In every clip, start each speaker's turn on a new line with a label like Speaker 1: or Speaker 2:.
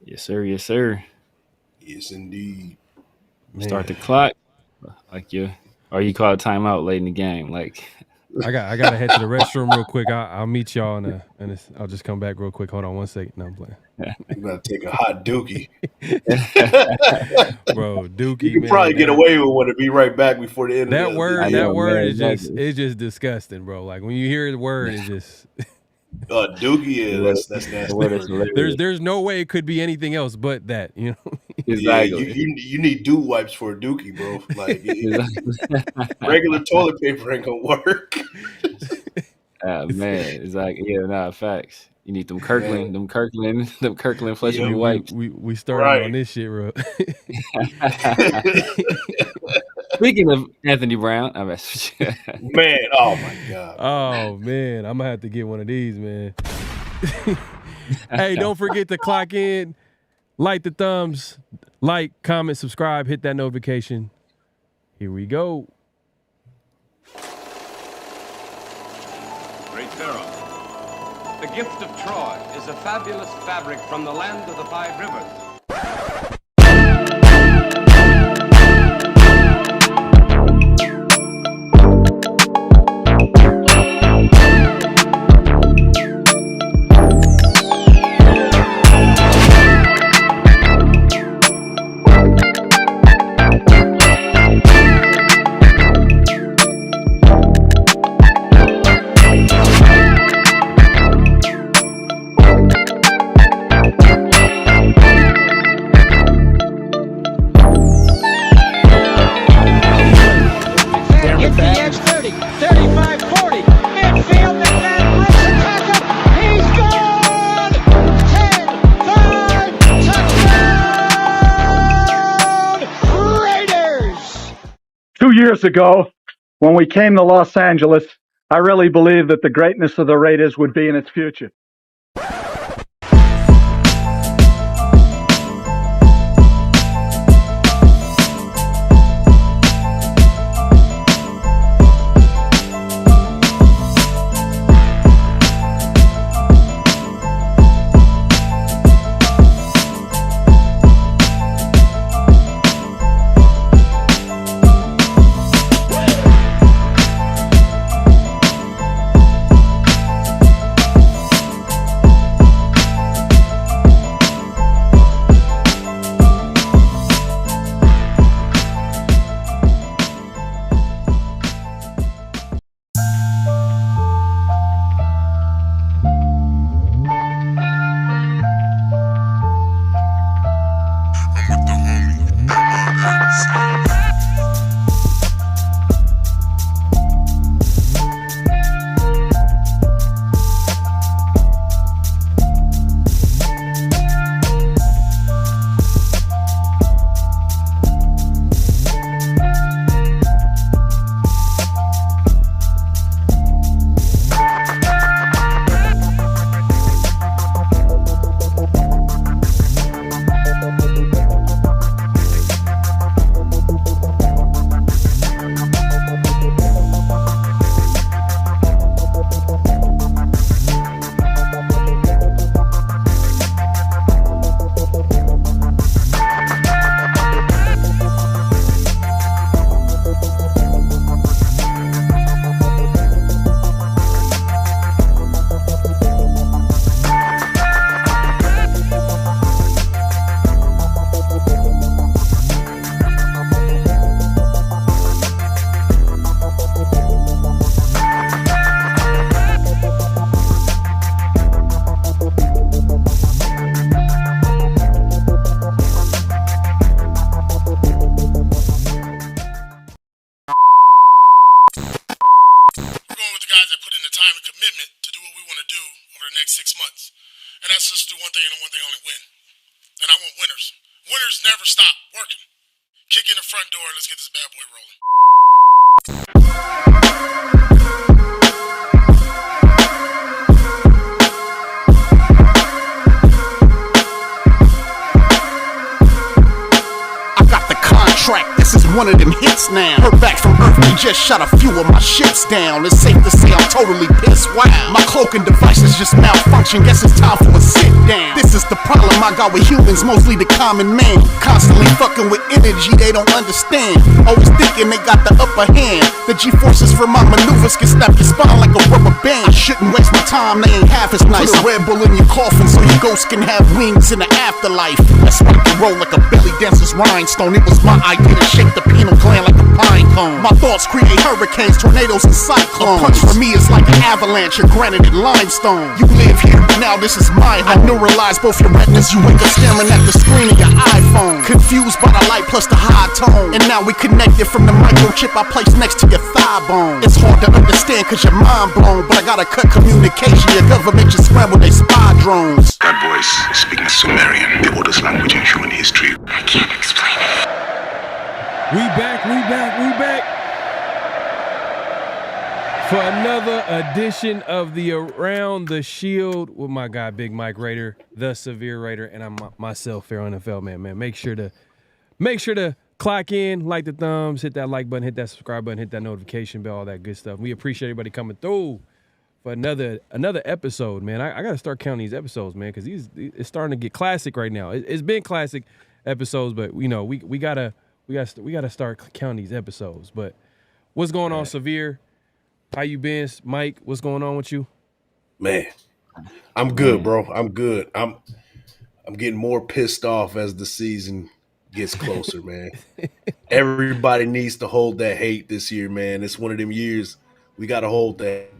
Speaker 1: Yes, sir. Yes, sir.
Speaker 2: Yes, indeed.
Speaker 1: Start the clock. Like you, or you call a timeout late in the game. Like
Speaker 3: I gotta head to the restroom real quick. I'll meet y'all and I'll just come back real quick. Hold on 1 second. No, I'm playing.
Speaker 2: You gotta take a hot dookie.
Speaker 3: Bro, dookie.
Speaker 2: You can probably get away with one to be right back before the end
Speaker 3: that
Speaker 2: of the
Speaker 3: word.
Speaker 2: game.
Speaker 3: That word is
Speaker 1: exactly.
Speaker 3: it's just disgusting, bro. Like when you hear the word, it's just
Speaker 2: dookie. That's nasty.
Speaker 3: There's no way it could be anything else but that. You know.
Speaker 1: Exactly.
Speaker 2: Yeah, you need dew wipes for a dookie, bro. Like regular toilet paper ain't gonna work.
Speaker 1: Man, it's like facts. You need them Kirkland flushable wipes.
Speaker 3: We started on this shit, bro.
Speaker 1: Speaking of Anthony Brown, I
Speaker 2: man, oh my god.
Speaker 3: Oh man, I'm gonna have to get one of these, man. Hey, don't forget to clock in, light the thumbs, like, comment, subscribe, hit that notification. Here we go.
Speaker 4: Great Pharaoh. The gift of Troy is a fabulous fabric from the land of the 5 rivers.
Speaker 5: Years ago, when we came to Los Angeles, I really believed that the greatness of the Raiders would be in its future.
Speaker 6: One of them hits now. Heard back from Earth, they just shot a few of my ships down. It's safe to say I'm totally pissed. Wow, my cloaking devices just malfunction. Guess it's time for a sit down. This is is the problem I got with humans, mostly the common man. Constantly fucking with energy they don't understand. Always thinking they got the upper hand. The G-forces from my maneuvers can snap your spine like a rubber band. I shouldn't waste my time, they ain't half as nice. Put a Red Bull in your coffin so your ghost can have wings in the afterlife. Let's rock and roll like a belly dancer's rhinestone. It was my idea to shake the pineal gland like a pine cone. My thoughts create hurricanes, tornadoes, and cyclones. A punch for me is like an avalanche of granite and limestone. You live here, now this is my home. I neuralize both your retinas, you wake up staring at the screen of your iPhone. Confused by the light plus the high tone. And now we connected from the microchip I placed next to your thigh bone. It's hard to understand cause you're mind blown, but I gotta cut communication. Your government just scramble they spy drones.
Speaker 7: That voice speaking Sumerian, the oldest language in human history. I can't explain it.
Speaker 3: We back for another edition of the Around the Shield with my guy Big Mike Raider, the Severe Raider, and I'm myself, PharoahNFL, man. Make sure to clock in, like the thumbs, hit that like button, hit that subscribe button, hit that notification bell, all that good stuff. We appreciate everybody coming through for another episode, man. I got to start counting these episodes, man, because it's starting to get classic right now. It's been classic episodes, but we gotta start counting these episodes. But what's going on, Severe? How you been, Mike? What's going on with you?
Speaker 2: Man, I'm good, bro. I'm good. I'm getting more pissed off as the season gets closer, man. Everybody needs to hold that hate this year, man. It's one of them years we got to hold that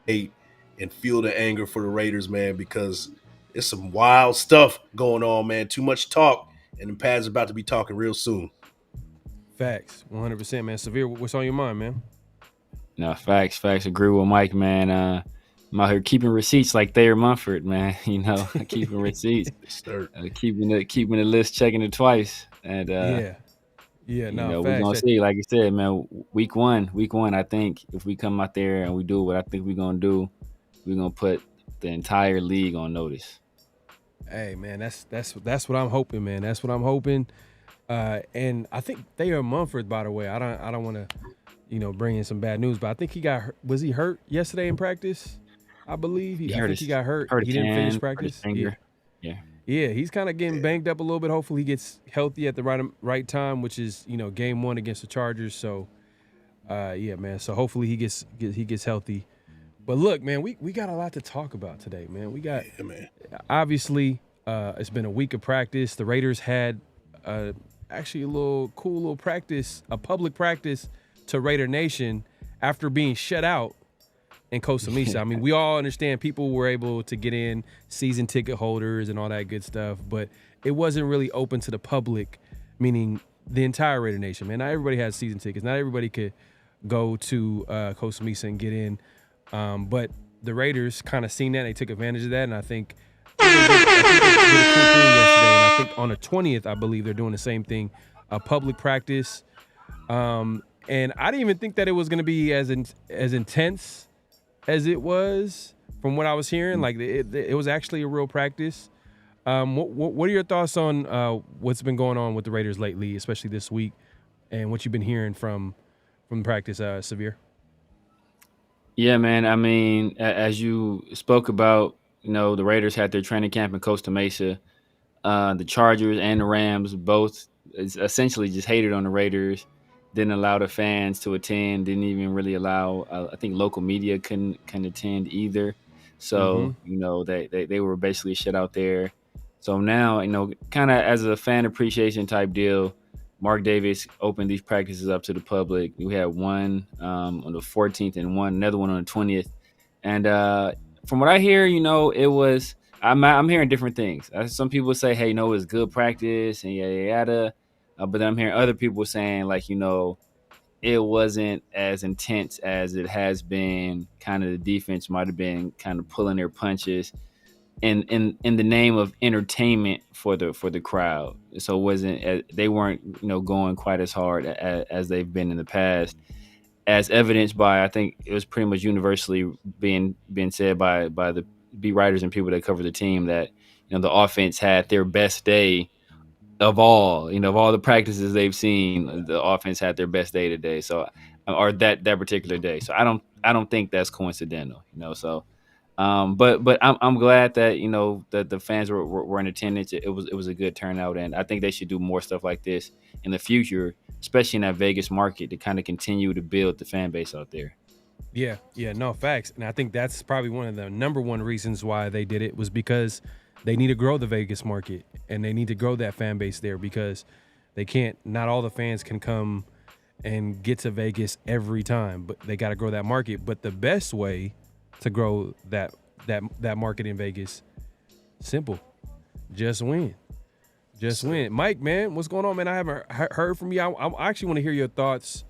Speaker 2: hate and feel the anger for the Raiders, man, because it's some wild stuff going on, man. Too much talk, and the Pads are about to be talking real soon.
Speaker 3: Facts, 100%, man. Severe, what's on your mind, man?
Speaker 1: No, facts. Agree with Mike, man. I'm out here keeping receipts like Thayer Munford, man. You know, keeping receipts, keeping the list, checking it twice, and we're gonna see. Like you said, man, week one. I think if we come out there and we do what I think we're gonna do, we're gonna put the entire league on notice.
Speaker 3: Hey, man, that's what I'm hoping, man. That's what I'm hoping. And I think Thayer Munford, by the way, I don't want to, bring in some bad news, but I think was he hurt yesterday in practice? I believe he got hurt. He didn't finish practice. Yeah, he's kind of getting banged up a little bit. Hopefully he gets healthy at the right time, which is, game 1 against the Chargers. So, man. So hopefully he gets healthy. But look, man, we got a lot to talk about today, man. We got obviously it's been a week of practice. The Raiders had actually a cool little practice, a public practice to Raider Nation after being shut out in Costa Mesa. I mean, we all understand people were able to get in, season ticket holders and all that good stuff, but it wasn't really open to the public, meaning the entire Raider Nation, man. Not everybody has season tickets. Not everybody could go to Costa Mesa and get in. But the Raiders kind of seen that. They took advantage of that, and I think they did a cool thing yesterday. And I think on the 20th, I believe they're doing the same thing, a public practice. And I didn't even think that it was going to be as intense as it was from what I was hearing. Like it was actually a real practice. What are your thoughts on what's been going on with the Raiders lately, especially this week, and what you've been hearing from practice, Severe?
Speaker 1: Yeah, man. I mean, as you spoke about, the Raiders had their training camp in Costa Mesa. The Chargers and the Rams both essentially just hated on the Raiders. Didn't allow the fans to attend. Didn't even really allow. I think local media couldn't attend either. So they were basically shut out there. So now kind of as a fan appreciation type deal, Mark Davis opened these practices up to the public. We had one on the 14th and another one on the 20th. And from what I hear, it was. I'm hearing different things. Some people say, hey, it was good practice and yada yada. But then I'm hearing other people saying, like, it wasn't as intense as it has been. Kind of the defense might have been kind of pulling their punches in the name of entertainment for the crowd. So they weren't going quite as hard as they've been in the past, as evidenced by, I think it was pretty much universally being said by the beat writers and people that cover the team that the offense had their best day of all the practices they've seen. The offense had their best day today, or that particular day. So I don't think that's coincidental, So But I'm glad that that the fans were in attendance. It was a good turnout, and I think they should do more stuff like this in the future, especially in that Vegas market, to kind of continue to build the fan base out there.
Speaker 3: Yeah, no, facts. And I think that's probably one of the number one reasons why they did it was because they need to grow the Vegas market and they need to grow that fan base there because not all the fans can come and get to Vegas every time, but they got to grow that market. But the best way to grow that market in Vegas, simple, just win. Just win. Mike, man, what's going on, man? I haven't heard from you. I actually want to hear your thoughts.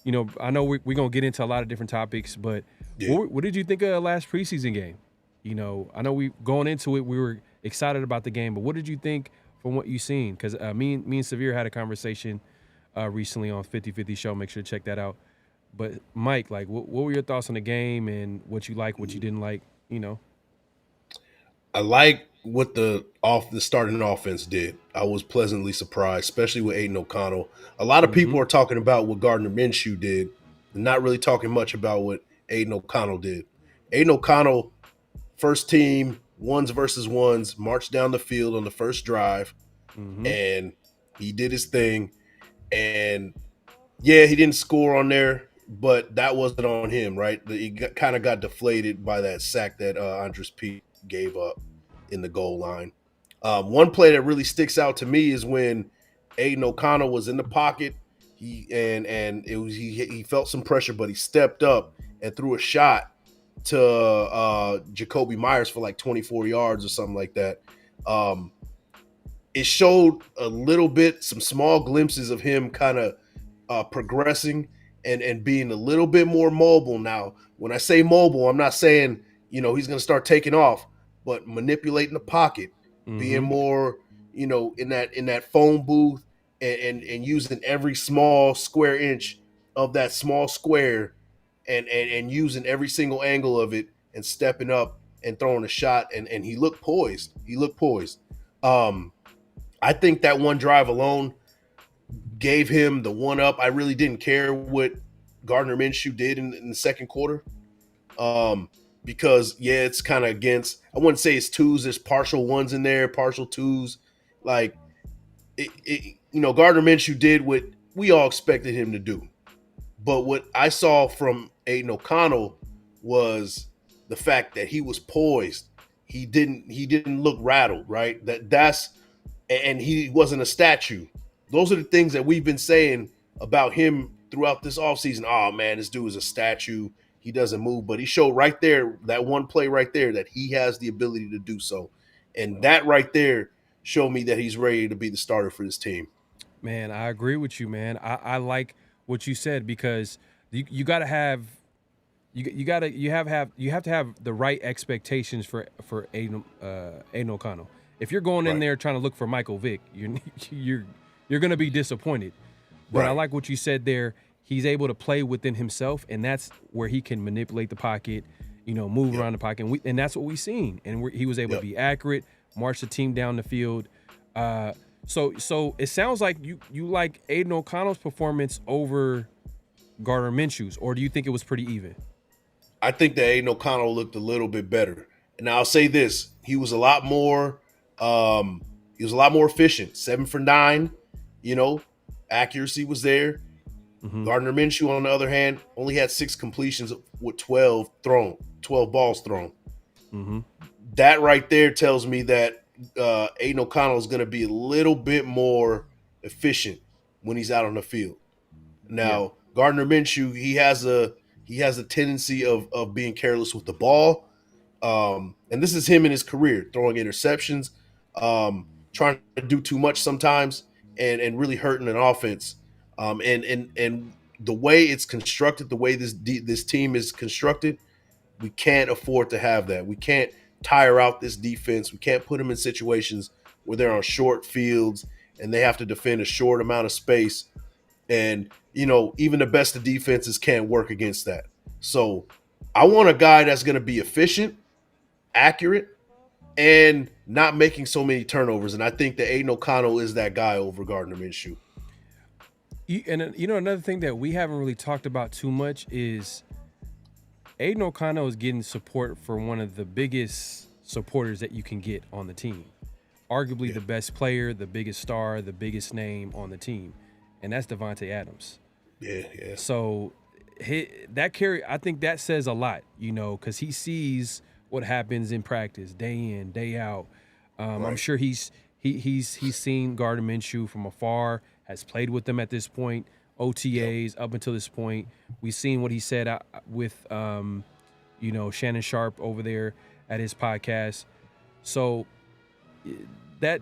Speaker 3: I know we're going to get into a lot of different topics, but what did you think of the last preseason game? I know going into it, we were excited about the game, but what did you think from what you've seen? Because me and Severe had a conversation recently on 50/50 show. Make sure to check that out. But Mike, like, what were your thoughts on the game and what you like, what you didn't like?
Speaker 2: I like what the starting offense did. I was pleasantly surprised, especially with Aiden O'Connell. A lot of people are talking about what Gardner Minshew did, and not really talking much about what Aiden O'Connell did. Aiden O'Connell, first team, ones versus ones, marched down the field on the first drive, and he did his thing. And yeah, he didn't score on there, but that wasn't on him, right? He kind of got deflated by that sack that Andres Pete gave up in the goal line. One play that really sticks out to me is when Aiden O'Connell was in the pocket. He felt some pressure, but he stepped up and threw a shot to Jacoby Myers for like 24 yards or something like that. It showed a little bit, some small glimpses of him kind of progressing and being a little bit more mobile. Now, when I say mobile, I'm not saying he's going to start taking off, but manipulating the pocket, being more in that phone booth and using every small square inch of that small square and using every single angle of it and stepping up and throwing a shot, and he looked poised. I think that one drive alone gave him the one up. I really didn't care what Gardner Minshew did in the second quarter. Because it's kind of against, I wouldn't say it's twos, there's partial ones in there, partial twos. Like Gardner Minshew did what we all expected him to do. But what I saw from Aiden O'Connell was the fact that he was poised. He didn't look rattled, right? And he wasn't a statue. Those are the things that we've been saying about him throughout this offseason. Oh man, this dude is a statue. He doesn't move, but he showed right there, that one play right there, that he has the ability to do so. And that right there showed me that he's ready to be the starter for this team.
Speaker 3: Man, I agree with you, man. I like what you said because you got to have you have to have the right expectations for Aiden O'Connell. If you're going in there trying to look for Michael Vick, you're going to be disappointed. But I like what you said there. He's able to play within himself, and that's where he can manipulate the pocket, move around the pocket, and that's what we've seen. And he was able to be accurate, march the team down the field. So it sounds like you like Aiden O'Connell's performance over Gardner Minshew's, or do you think it was pretty even?
Speaker 2: I think that Aiden O'Connell looked a little bit better. And I'll say this: he was a lot more efficient. 7 for 9. Accuracy was there. Gardner Minshew, on the other hand, only had 6 completions with 12 balls thrown. That right there tells me that Aiden O'Connell is going to be a little bit more efficient when he's out on the field. Now, Gardner Minshew, he has a tendency of being careless with the ball. And this is him in his career, throwing interceptions, trying to do too much sometimes, and really hurting an offense. And the way it's constructed, the way this team is constructed, we can't afford to have that. We can't tire out this defense. We can't put them in situations where they're on short fields and they have to defend a short amount of space. And, even the best of defenses can't work against that. So I want a guy that's going to be efficient, accurate, and not making so many turnovers. And I think that Aiden O'Connell is that guy over Gardner Minshew.
Speaker 3: And another thing that we haven't really talked about too much is Aiden O'Connell is getting support for one of the biggest supporters that you can get on the team. Arguably the best player, the biggest star, the biggest name on the team, and that's Davante Adams.
Speaker 2: Yeah.
Speaker 3: So I think that says a lot, because he sees what happens in practice, day in, day out. I'm sure he's seen Gardner Minshew from afar, has played with them at this point, OTAs up until this point. We've seen what he said with Shannon Sharp over there at his podcast. So that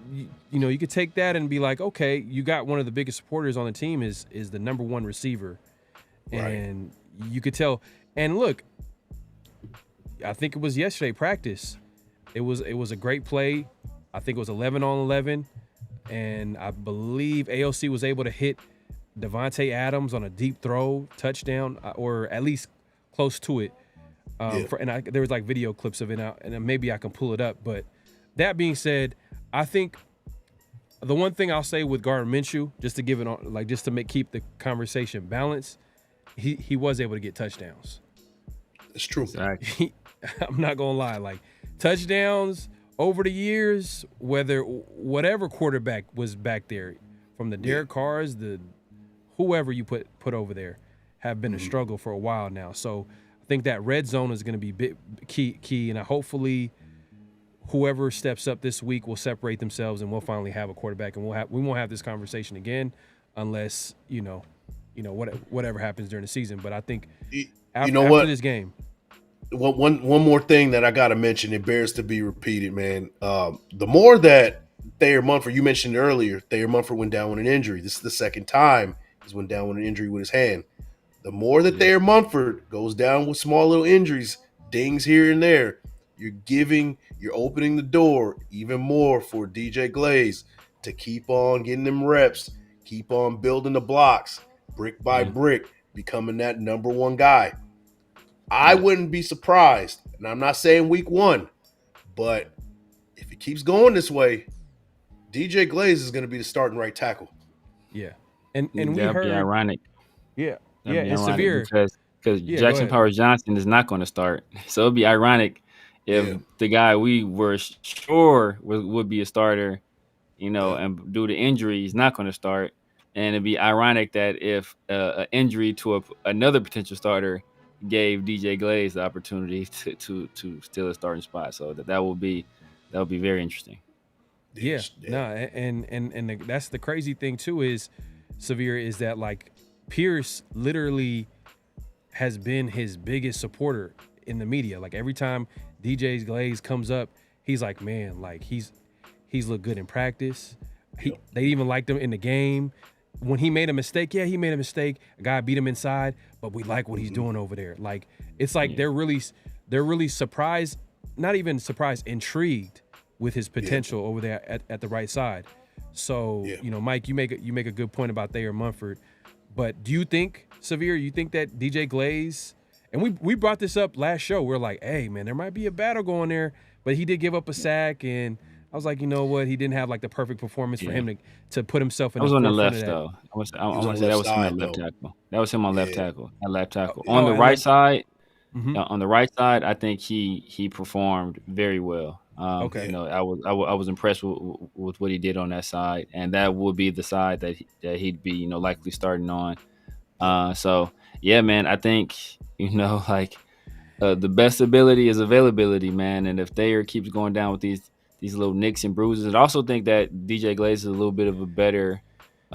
Speaker 3: you could take that and be like, okay, you got one of the biggest supporters on the team is the number one receiver, and you could tell. And look, I think it was yesterday practice. It was a great play. I think it was 11 on 11, and I believe AOC was able to hit Davante Adams on a deep throw touchdown, or at least close to it. There was like video clips of it, and maybe I can pull it up. But that being said, I think the one thing I'll say with Gardner Minshew, just to give it on, just to keep the conversation balanced, he was able to get touchdowns.
Speaker 2: It's true.
Speaker 1: Exactly.
Speaker 3: I'm not gonna lie, touchdowns over the years, whatever quarterback was back there, from the Derek Carrs, the whoever you put over there, have been a struggle for a while now. So I think that red zone is going to be key, and hopefully whoever steps up this week will separate themselves, and we'll finally have a quarterback, and we won't have this conversation again unless whatever happens during the season. But I think after this game.
Speaker 2: One more thing that I got to mention, it bears to be repeated, man. The more that Thayer Munford, you mentioned earlier, Thayer Munford went down with an injury. This is the second time he's went down with an injury with his hand. The more that Thayer Munford goes down with small little injuries, dings here and there, you're opening the door even more for DJ Glaze to keep on getting them reps, keep on building the blocks, brick by brick, becoming that number one guy. I wouldn't be surprised, and I'm not saying week one, but if it keeps going this way, DJ Glaze is going to be the starting right tackle.
Speaker 3: Yeah, and we
Speaker 1: That'd
Speaker 3: heard
Speaker 1: be ironic.
Speaker 3: Yeah,
Speaker 1: That'd be
Speaker 3: it's
Speaker 1: ironic
Speaker 3: severe
Speaker 1: because Jackson Powers Johnson is not going to start. So it'd be ironic if the guy we were sure would be a starter, and due to injury, he's not going to start. And it'd be ironic that if an injury to another potential starter gave DJ Glaze the opportunity to steal a starting spot. So that would be very interesting.
Speaker 3: And that's the crazy thing too is, Severe, is that Pierce literally has been his biggest supporter in the media. Every time DJ Glaze comes up, he's like, man, he's looked good in practice. They even liked him in the game. When he made a mistake, he made a mistake. A guy beat him inside, but we like what he's doing over there. It's they're really surprised, not even surprised, intrigued with his potential over there at the right side. So, Mike, you make a good point about Thayer Munford. But do you think, Severe, you think that DJ Glaze, and we brought this up last show, we're like, hey, man, there might be a battle going there, but he did give up a sack, and I was like, you know what? He didn't have the perfect performance for him to put himself in.
Speaker 1: I was on the left though. I want to say that was him at left tackle. That was him on left tackle. At left tackle. On the right side, on the right side, I think he performed very well.
Speaker 3: Okay.
Speaker 1: I was impressed with what he did on that side, and that would be the side that he'd be likely starting on. So yeah, man, I think the best ability is availability, man, and if Thayer keeps going down with these little nicks and bruises. I also think that DJ Glaze is a little bit of a better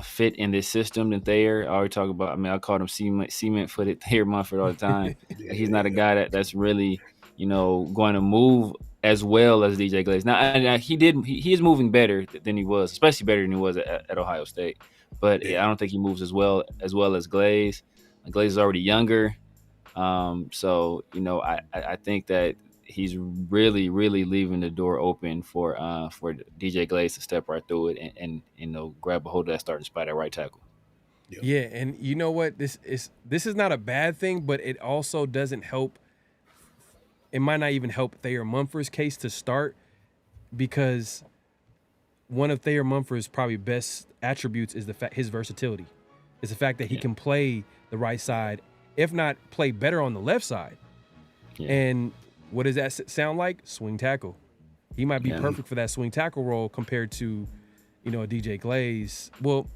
Speaker 1: fit in this system than Thayer. I already talk about, I called him cement-footed Thayer Munford all the time. He's not a guy that's really, going to move as well as DJ Glaze. Now, he is moving better than he was, especially better than he was at Ohio State. But I don't think he moves as well as Glaze. Glaze is already younger. So, I think that he's really, really leaving the door open for DJ Glaze to step right through it and grab a hold of that starting spot at right tackle.
Speaker 3: Yeah, and you know what? This is not a bad thing, but it also doesn't help. It might not even help Thayer Munford's case to start, because one of Thayer Munford's probably best attributes is his versatility. It's the fact that he can play the right side, if not play better on the left side.
Speaker 1: Yeah.
Speaker 3: And what does that sound like? Swing tackle. He might be
Speaker 1: Yeah.
Speaker 3: perfect for that swing tackle role compared to, a DJ Glaze. Well,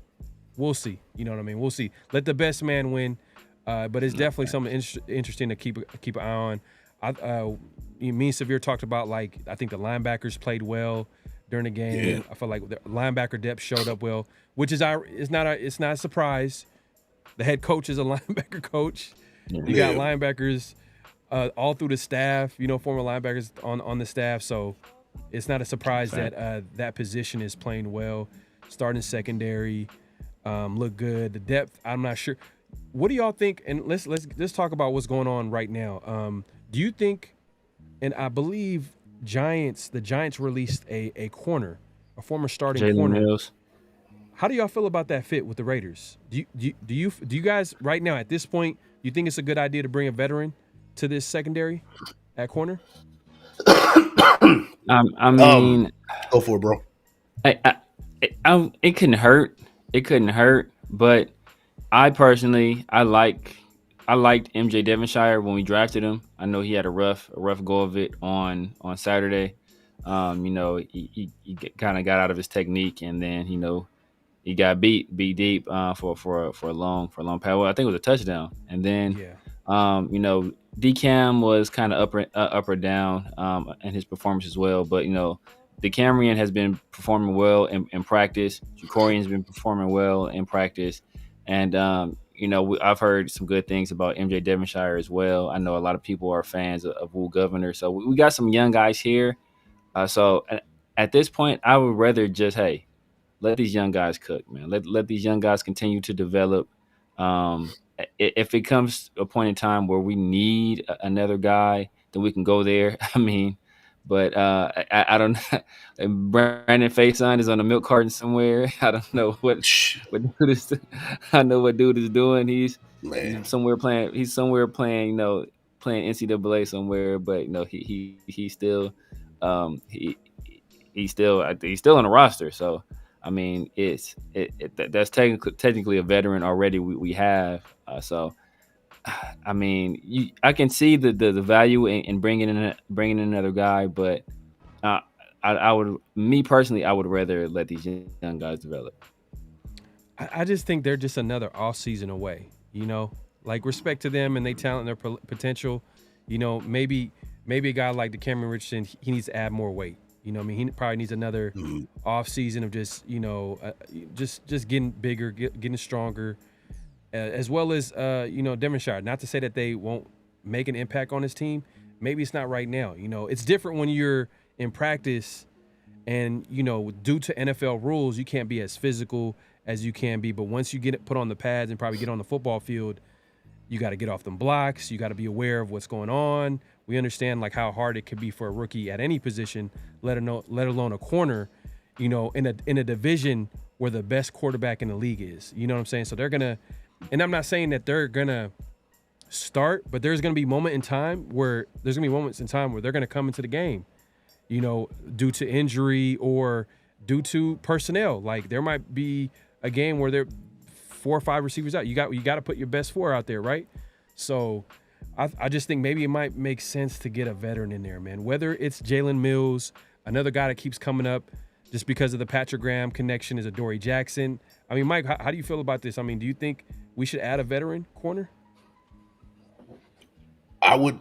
Speaker 3: we'll see. You know what I mean? We'll see. Let the best man win. But it's definitely something interesting to keep an eye on. Me and Severe talked about, like, I think the linebackers played well during the game.
Speaker 2: Yeah.
Speaker 3: I felt like the linebacker depth showed up well, which is it's not a surprise. The head coach is a linebacker coach.
Speaker 1: Yeah.
Speaker 3: You got linebackers all through the staff, former linebackers on the staff. So it's not a surprise that that position is playing well. Starting secondary, look good. The depth, I'm not sure. What do y'all think? And let's talk about what's going on right now. Do you think? And I believe the Giants released a corner, a former starting
Speaker 1: Jalen
Speaker 3: corner.
Speaker 1: Mills.
Speaker 3: How do y'all feel about that fit with the Raiders? Do you guys right now at this point, you think it's a good idea to bring a veteran to this secondary at corner?
Speaker 1: I mean,
Speaker 2: go for it, bro.
Speaker 1: It couldn't hurt. It couldn't hurt. But I personally, I liked MJ Devonshire when we drafted him. I know he had a rough go of it on Saturday. He kind of got out of his technique, and then he got beat deep for a long pass. Well, I think it was a touchdown, and then DCam was kind of up or down in his performance as well. But DeCamerion has been performing well in practice. Jacorian's been performing well in practice, and I've heard some good things about MJ Devonshire as well. I know a lot of people are fans of Will Governor, so we got some young guys here. So at this point, I would rather just let these young guys cook, man. Let these young guys continue to develop. If it comes a point in time where we need another guy, then we can go there. I mean, but I don't know. Brandon Faison is on a milk carton somewhere. I don't know what dude is. I know what dude is doing. He's somewhere playing. He's somewhere playing. Playing NCAA somewhere. But he's still he's still on the roster. So I mean, that's technically a veteran already. We have so. I mean, I can see the value in bringing in another guy, but I would rather let these young guys develop.
Speaker 3: I just think they're just another off season away. Like, respect to them and they talent and their potential. Maybe a guy like DeCamerion Richardson, he needs to add more weight. He probably needs another off season of just just getting bigger, getting stronger. As well as Devonshire. Not to say that they won't make an impact on his team. Maybe it's not right now. It's different when you're in practice, and due to NFL rules, you can't be as physical as you can be. But once you get put on the pads and probably get on the football field, you got to get off them blocks. You got to be aware of what's going on. We understand like how hard it could be for a rookie at any position, let alone a corner. In a division where the best quarterback in the league is. You know what I'm saying? So they're gonna. And I'm not saying that they're gonna start, but there's gonna be moments in time where they're gonna come into the game, due to injury or due to personnel. Like, there might be a game where there are 4 or 5 receivers out. You got to put your best 4 out there, right? So I just think maybe it might make sense to get a veteran in there, man. Whether it's Jalen Mills, another guy that keeps coming up just because of the Patrick Graham connection, is Adoree Jackson. I mean, Mike, how do you feel about this? I mean, do you think we should add a veteran corner?
Speaker 2: I would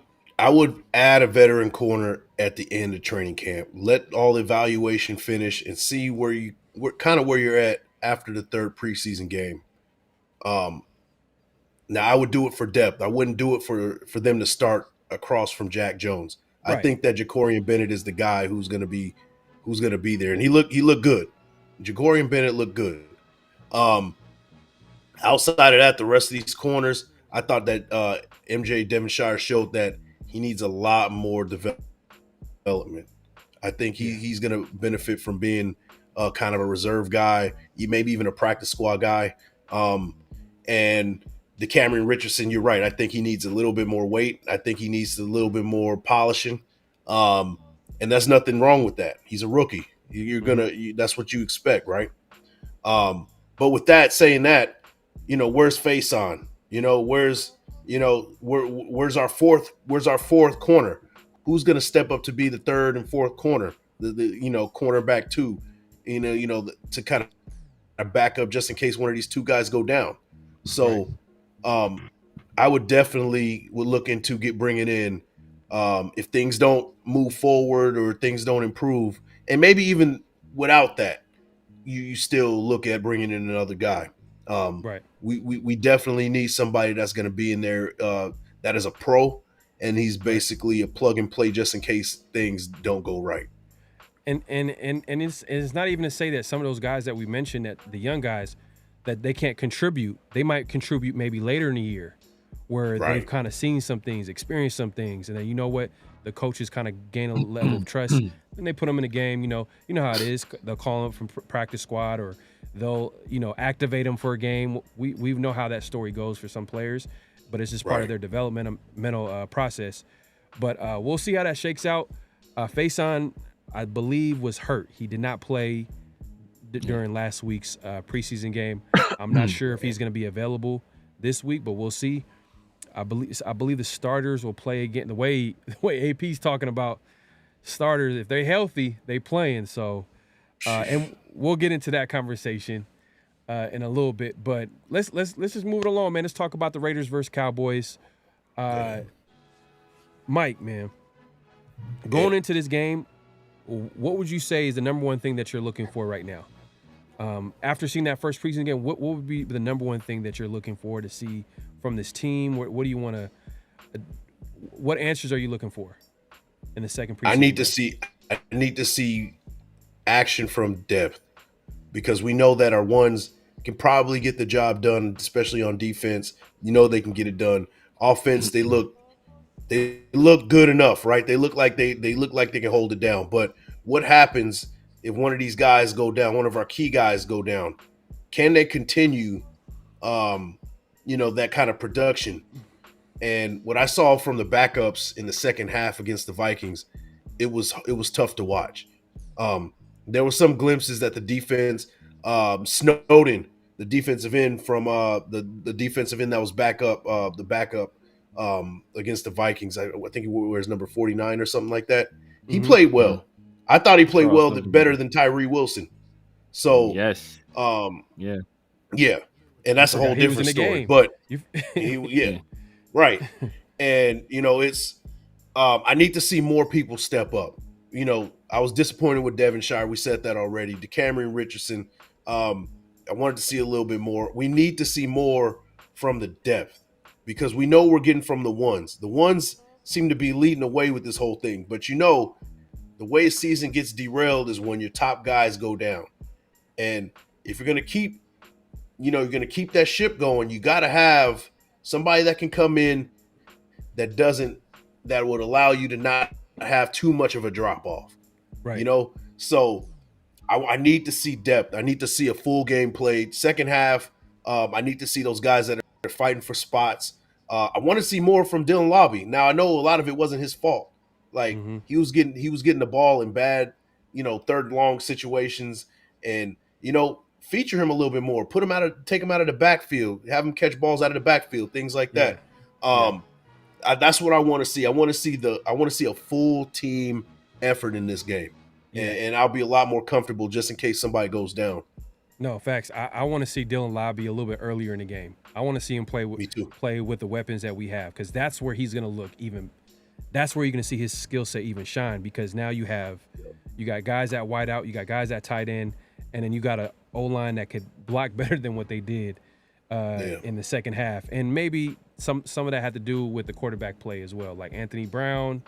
Speaker 2: add a veteran corner at the end of training camp. Let all the evaluation finish and see where you're at after the 3rd preseason game. Now I would do it for depth. I wouldn't do it for them to start across from Jack Jones. Right. I think that Jacorian Bennett is the guy who's going to be there, and he looked good. Jacorian Bennett looked good. Outside of that, the rest of these corners, I thought that MJ Devonshire showed that he needs a lot more development. I think he's going to benefit from being kind of a reserve guy, maybe even a practice squad guy. And DeCamerion Richardson, you're right. I think he needs a little bit more weight. I think he needs a little bit more polishing. And there's nothing wrong with that. He's a rookie. That's what you expect, right? But with that, saying that, where's Faison? Where's where's our fourth corner? Who's going to step up to be the third and fourth corner? The cornerback too, to kind of back up just in case one of these two guys go down. So, I would definitely look into bringing in if things don't move forward or things don't improve, and maybe even without that, you still look at bringing in another guy. We definitely need somebody that's going to be in there that is a pro, and he's basically a plug and play just in case things don't go right.
Speaker 3: And it's not even to say that some of those guys that we mentioned, that the young guys, that they can't contribute. They might contribute maybe later in the year, where they've kind of seen some things, experienced some things, and then you know what, the coaches kind of gain a level of trust, and they put them in the game. You know how it is. They'll call them from practice squad, or they'll activate them for a game. We know how that story goes for some players, but it's just part of their developmental process. But we'll see how that shakes out. Faison, I believe, was hurt. He did not play during last week's preseason game. I'm not sure if he's going to be available this week, but we'll see. I believe the starters will play again. The way AP's talking about starters, if they're healthy, they playing. So, and we'll get into that conversation in a little bit. But let's just move it along, man. Let's talk about the Raiders versus Cowboys. Mike, man, going into this game, what would you say is the number one thing that you're looking for right now? After seeing that first preseason game, what would be the number one thing that you're looking for to see from this team? What do you want to? What answers are you looking for in the second preseason?
Speaker 2: I need to see action from depth, because we know that our ones can probably get the job done, especially on defense. They can get it done. Offense, they look good enough, right? They look like they can hold it down. But what happens if one of these guys go down, one of our key guys go down? Can they continue that kind of production? And what I saw from the backups in the second half against the Vikings, it was tough to watch. There were some glimpses that the defense, Snowden, the defensive end from the defensive end that was backup against the Vikings. I think he wears number 49 or something like that. He played well. I thought he played better than Tyree Wilson. So
Speaker 1: yes,
Speaker 2: yeah, and that's a whole different story. But right, and it's I need to see more people step up. I was disappointed with Devonshire. We said that already. DeCameron Richardson, I wanted to see a little bit more. We need to see more from the depth, because we know we're getting from the ones. The ones seem to be leading the way with this whole thing. But the way a season gets derailed is when your top guys go down. And if you're going to keep, that ship going, you got to have somebody that can come in that would allow you to not have too much of a drop off.
Speaker 3: Right.
Speaker 2: So I need to see depth. I need to see a full game played. Second half, I need to see those guys that are fighting for spots. I want to see more from Dylan Lobby. Now, I know a lot of it wasn't his fault. Like he was getting the ball in bad, third long situations, and feature him a little bit more. Take him out of the backfield, have him catch balls out of the backfield, things like that. That's what I want to see. I want to see a full team effort in this game, and I'll be a lot more comfortable just in case somebody goes down.
Speaker 3: No, facts. I want to see Dylan Lobby a little bit earlier in the game. I want to see him play with the weapons that we have, because that's where he's going to look even. That's where you're going to see his skill set even shine, because now you got guys at wide out, you got guys at tight end, and then you got an O-line that could block better than what they did in the second half. And maybe some of that had to do with the quarterback play as well. Like Anthony Brown,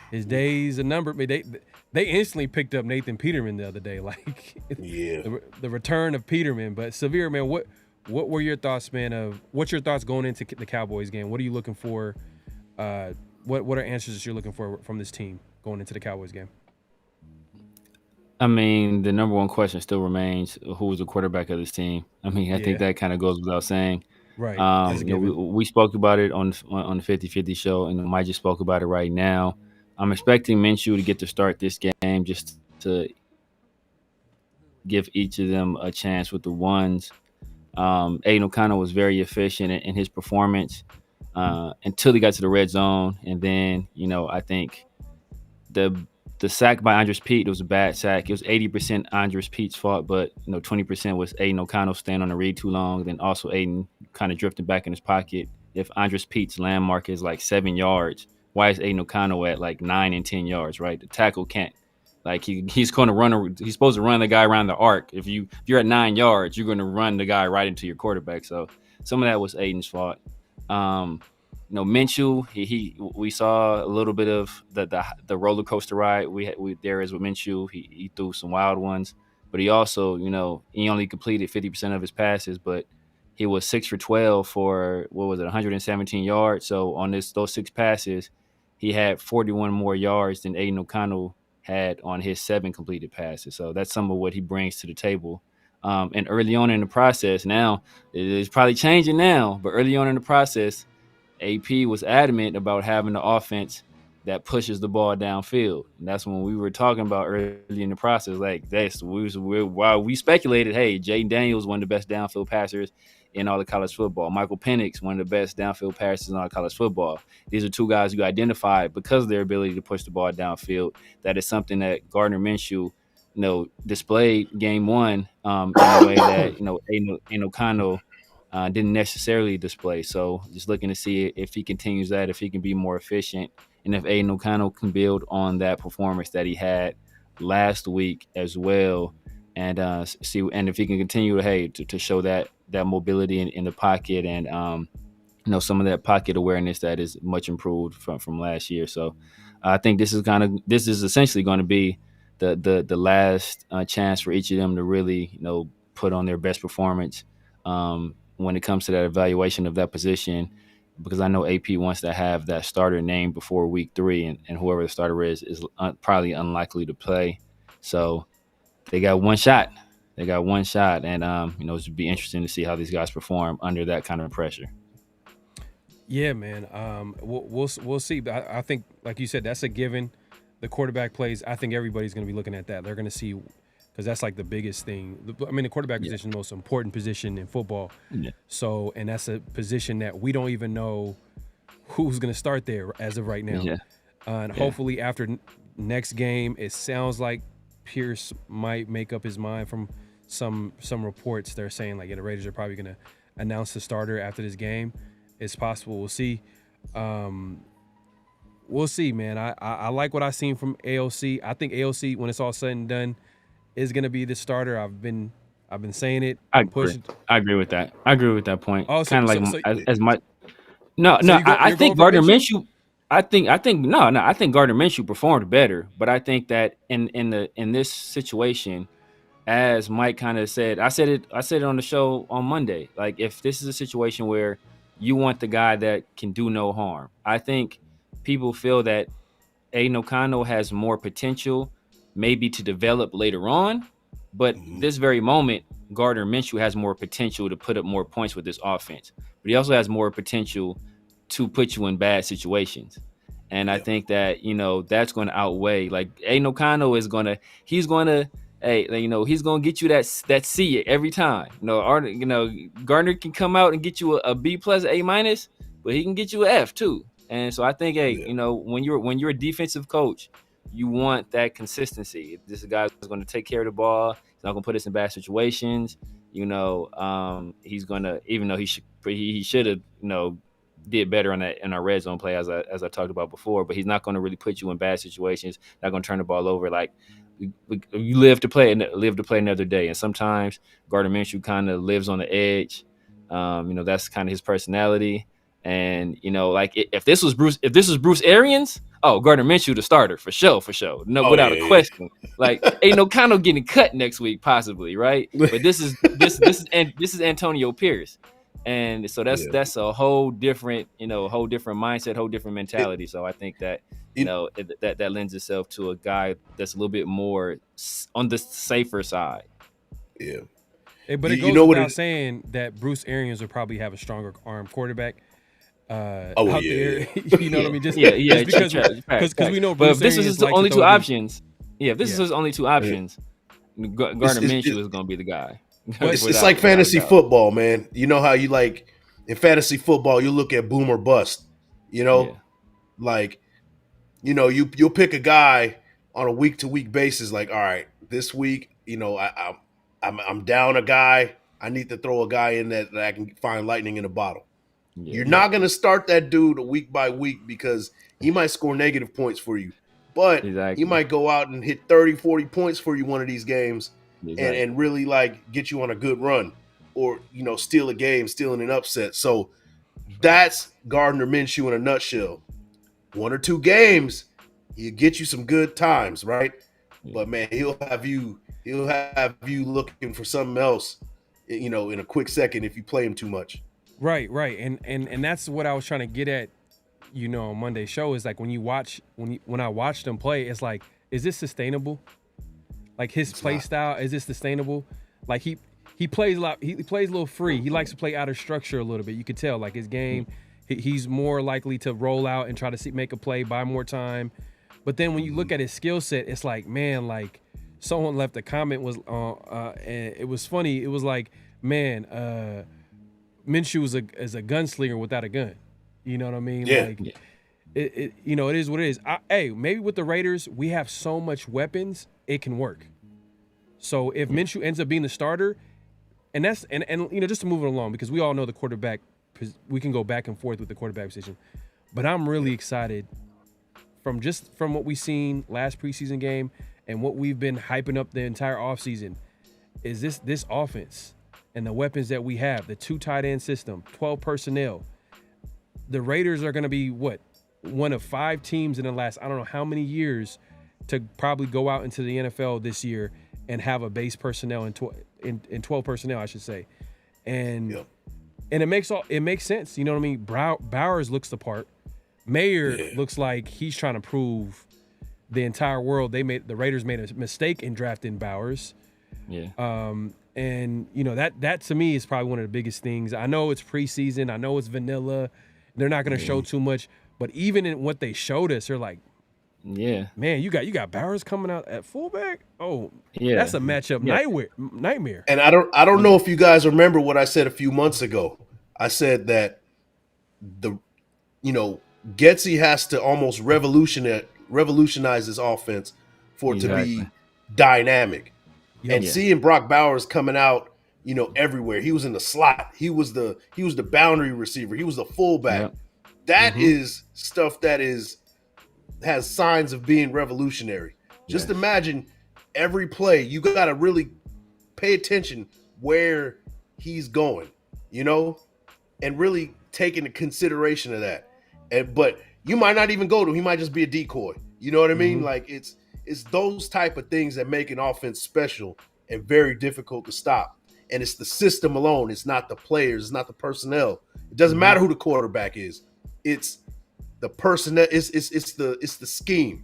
Speaker 3: his days are numbered. They instantly picked up Nathan Peterman the other day. Like the return of Peterman. But Severe, man, what were your thoughts, man? What's your thoughts going into the Cowboys game? What are you looking for? What are answers that you're looking for from this team going into the Cowboys game?
Speaker 1: I mean, the number one question still remains: who is the quarterback of this team? I mean, I think that kind of goes without saying.
Speaker 3: Right.
Speaker 1: We spoke about it on the 50-50 show, and Mike just spoke about it right now. I'm expecting Minshew to get to start this game, just to give each of them a chance with the ones. Aiden O'Connell was very efficient in his performance. until he got to the red zone. And then, I think the sack by Andres Pete, it was a bad sack. It was 80% Andres Pete's fault, but 20% was Aiden O'Connell staying on the read too long. Then also Aiden kind of drifting back in his pocket. If Andres Pete's landmark is like 7 yards, why is Aiden O'Connell at like 9 and 10 yards? Right, the tackle can't. Like he's going to run. He's supposed to run the guy around the arc. If you're at 9 yards, you're going to run the guy right into your quarterback. So some of that was Aiden's fault. Minshew, we saw a little bit of the roller coaster ride we there is with Minshew. He threw some wild ones, but he also, he only completed 50% of his passes, but he was 6 for 12 for 117 yards. So on those 6 passes, he had 41 more yards than Aiden O'Connell had on his 7 completed passes. So that's some of what he brings to the table. And early on in the process, now it's probably changing now, but early on in the process, AP was adamant about having the offense that pushes the ball downfield. And that's when we were talking about early in the process. Like while we speculated, hey, Jaden Daniels, one of the best downfield passers in all of college football. Michael Penix, one of the best downfield passers in all of college football. These are 2 guys you identified because of their ability to push the ball downfield. That is something that Gardner Minshew, displayed game 1 in a way that, Aiden O'Connell didn't necessarily display. So just looking to see if he continues that, if he can be more efficient, and if Aiden O'Connell can build on that performance that he had last week as well, and if he can continue to show that mobility in the pocket, and some of that pocket awareness that is much improved from last year. So I think this is essentially going to be the last chance for each of them to really put on their best performance when it comes to that evaluation of that position, because I know AP wants to have that starter name before week 3, and whoever the starter is probably unlikely to play. So they got one shot. And it would be interesting to see how these guys perform under that kind of pressure.
Speaker 3: Yeah, man. We'll see. But I think, like you said, that's a given. The quarterback plays. I think everybody's going to be looking at that. They're going to see, because that's like the biggest thing. I mean, the quarterback position is the most important position in football. Yeah. So, and that's a position that we don't even know who's going to start there as of right now. Yeah. And hopefully after next game, it sounds like Pierce might make up his mind. From some reports, they're saying like the Raiders are probably going to announce the starter after this game. It's possible. We'll see. We'll see, man. I like what I've seen from AOC. I think AOC, when it's all said and done, is going to be the starter. I've been saying it.
Speaker 1: I agree with that. I agree with that point.
Speaker 3: Oh,
Speaker 1: kind of as much. No. I think Gardner Minshew. I think Gardner Minshew performed better, but I think that in this situation, as Mike kind of said, I said it on the show on Monday. Like, if this is a situation where you want the guy that can do no harm, I think people feel that Aiden O'Connell has more potential maybe to develop later on, but this very moment, Gardner Minshew has more potential to put up more points with this offense, but he also has more potential to put you in bad situations. And I think that, that's going to outweigh, like, Aiden O'Connell he's going to get you that C every time. Gardner can come out and get you a B plus, A minus, but he can get you an F too. And so I think, when you're a defensive coach, you want that consistency. This guy is going to take care of the ball. He's not going to put us in bad situations. He's going to, even though he should have, did better in our red zone play, as I talked about before, but he's not going to really put you in bad situations. Not going to turn the ball over. Like, you live to play another day. And sometimes Gardner Minshew kind of lives on the edge. That's kind of his personality. And like, if this was Bruce Arians, Gardner Minshew the starter for sure. No, without a question. Like, ain't no kind of getting cut next week, possibly, right? But this is Antonio Pierce, and so that's a whole different mindset, whole different mentality. So I think that that lends itself to a guy that's a little bit more on the safer side.
Speaker 3: Yeah. But it goes without saying that Bruce Arians would probably have a stronger arm quarterback. Out there, you know what I mean? Just because we know.
Speaker 1: But if this is his only two options, if this is his only two options, Gardner Minshew is going to be the guy.
Speaker 2: It's like fantasy football, man. You know how you in fantasy football, you look at boom or bust. You
Speaker 1: Yeah.
Speaker 2: know, like you'll pick a guy on a week to week basis. Like, all right, this week, I'm down a guy. I need to throw a guy in that I can find lightning in a bottle.
Speaker 1: Yeah.
Speaker 2: You're not going to start that dude week by week because he might score negative points for you, but he
Speaker 1: Exactly.
Speaker 2: might go out and hit 30, 40 points for you one of these games
Speaker 1: Exactly.
Speaker 2: and really like get you on a good run or, steal a game, stealing an upset. So that's Gardner Minshew in a nutshell. 1 or 2 games, he'll get you some good times, right?
Speaker 1: Yeah.
Speaker 2: But man, he'll have you looking for something else, in a quick second if you play him too much.
Speaker 3: Right. And that's what I was trying to get at, on Monday's show is like when I watched him play, it's like, is this sustainable? Like his play style, is this sustainable? Like he plays a lot, he plays a little free. He likes to play out of structure a little bit. You could tell, like his game, he's more likely to roll out and try to make a play, buy more time. But then when you look at his skill set, it's like, man, like someone left a comment and it was funny. It was like, man, Minshew is a gunslinger without a gun. You know what I mean?
Speaker 2: Yeah.
Speaker 3: Like, it is what it is. Hey, maybe with the Raiders, we have so much weapons, it can work. So if Minshew ends up being the starter, and just to move it along, because we all know the quarterback, we can go back and forth with the quarterback position, but I'm really excited from what we've seen last preseason game and what we've been hyping up the entire offseason is this offense and the weapons that we have, the 2 tight end system, 12 personnel. The Raiders are going to be one of 5 teams in the last, I don't know how many years, to probably go out into the NFL this year and have a base personnel in 12 personnel, I should say. And it makes sense. You know what I mean? Bowers looks the part. Mayer looks like he's trying to prove the entire world the Raiders made a mistake in drafting Bowers.
Speaker 1: Yeah.
Speaker 3: And that to me is probably one of the biggest things. I know it's preseason. I know it's vanilla. They're not going to show too much, but even in what they showed us, they're like,
Speaker 1: yeah,
Speaker 3: man, you got Bowers coming out at fullback. Oh,
Speaker 1: yeah,
Speaker 3: that's a matchup nightmare.
Speaker 2: And I don't know if you guys remember what I said a few months ago. I said that Getsy has to almost revolutionize his offense for it to be dynamic. And seeing Brock Bowers coming out, everywhere. He was in the slot. He was the boundary receiver. He was the fullback.
Speaker 1: Yep.
Speaker 2: That is stuff that has signs of being revolutionary. Just imagine every play. You got to really pay attention where he's going, and really take into consideration of that. But you might not even go to him. He might just be a decoy. You know what I mean? Like it's those type of things that make an offense special and very difficult to stop. And it's the system alone. It's not the players. It's not the personnel. It doesn't matter who the quarterback is. It's the personnel. It's the scheme.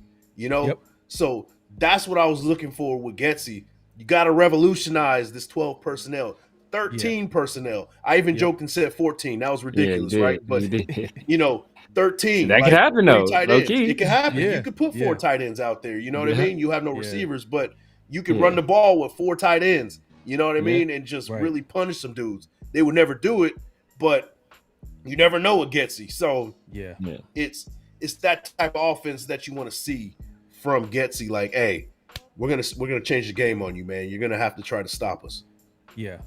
Speaker 2: So that's what I was looking for with Getsy. You got to revolutionize this 12 personnel, 13 personnel. I even joked and said 14. That was ridiculous, right? But 13.
Speaker 1: That could happen though.
Speaker 2: It could happen.
Speaker 3: Yeah.
Speaker 2: You could put 4 tight ends out there. You know what I mean? You have no receivers, but you can run the ball with 4 tight ends. You know what I mean? And just really punish some dudes. They would never do it, but you never know what Getsy. So it's that type of offense that you want to see from Getsy. Like, hey, we're gonna change the game on you, man. You're gonna have to try to stop us.
Speaker 3: Yeah.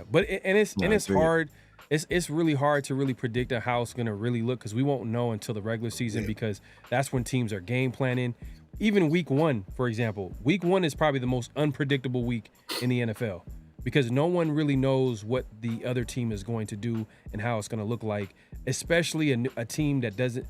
Speaker 3: But it's hard. It's really hard to really predict how it's gonna really look because we won't know until the regular season because that's when teams are game planning. Even week 1, for example, week 1 is probably the most unpredictable week in the NFL because no one really knows what the other team is going to do and how it's going to look like, especially a team that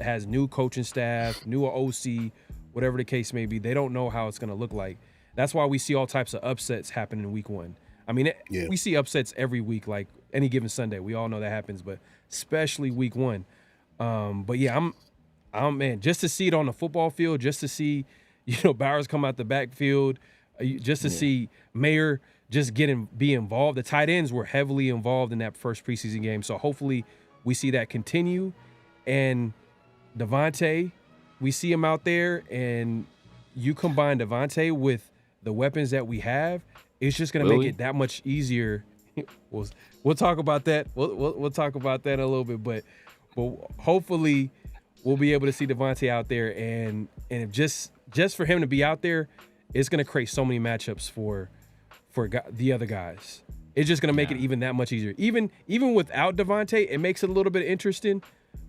Speaker 3: has new coaching staff, new OC, whatever the case may be. They don't know how it's going to look like. That's why we see all types of upsets happen in week 1. I mean, we see upsets every week, like any given Sunday. We all know that happens, but especially week 1. But yeah, I'm man, just to see it on the football field, just to see, Bowers come out the backfield, just to see Mayer just be involved. The tight ends were heavily involved in that first preseason game. So hopefully we see that continue. And Davante, we see him out there, and you combine Davante with the weapons that we have, it's just going to make it that much easier we'll talk about that. We'll talk about that in a little bit, but hopefully we'll be able to see Davante out there, and if just for him to be out there, it's going to create so many matchups for the other guys. It's just going to make it even that much easier. Even without Davante, it makes it a little bit interesting.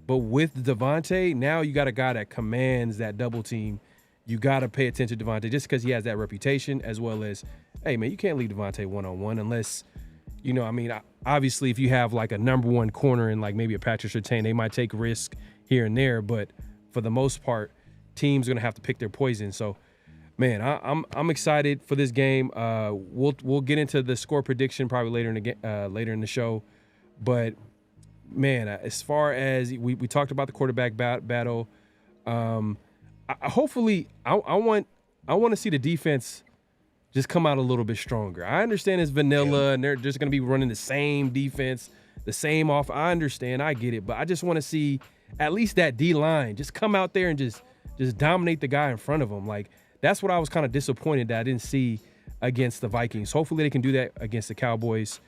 Speaker 3: But with Davante, now you got a guy that commands that double team. You got to pay attention to Davante just because he has that reputation, as well as, hey, man, you can't leave Davante one-on-one unless, obviously if you have like a number one corner and like maybe a Patrick Surtain, they might take risk here and there. But for the most part, teams are going to have to pick their poison. So, man, I'm excited for this game. We'll get into the score prediction probably later in the show. But, man, as far as we talked about the quarterback battle, hopefully I want to see the defense just come out a little bit stronger. I understand it's vanilla and they're just going to be running the same defense, the same off. I understand, I get it, but I just want to see at least that D-line just come out there and just dominate the guy in front of them. Like, that's what I was kind of disappointed that I didn't see against the Vikings. Hopefully they can do that against the Cowboys.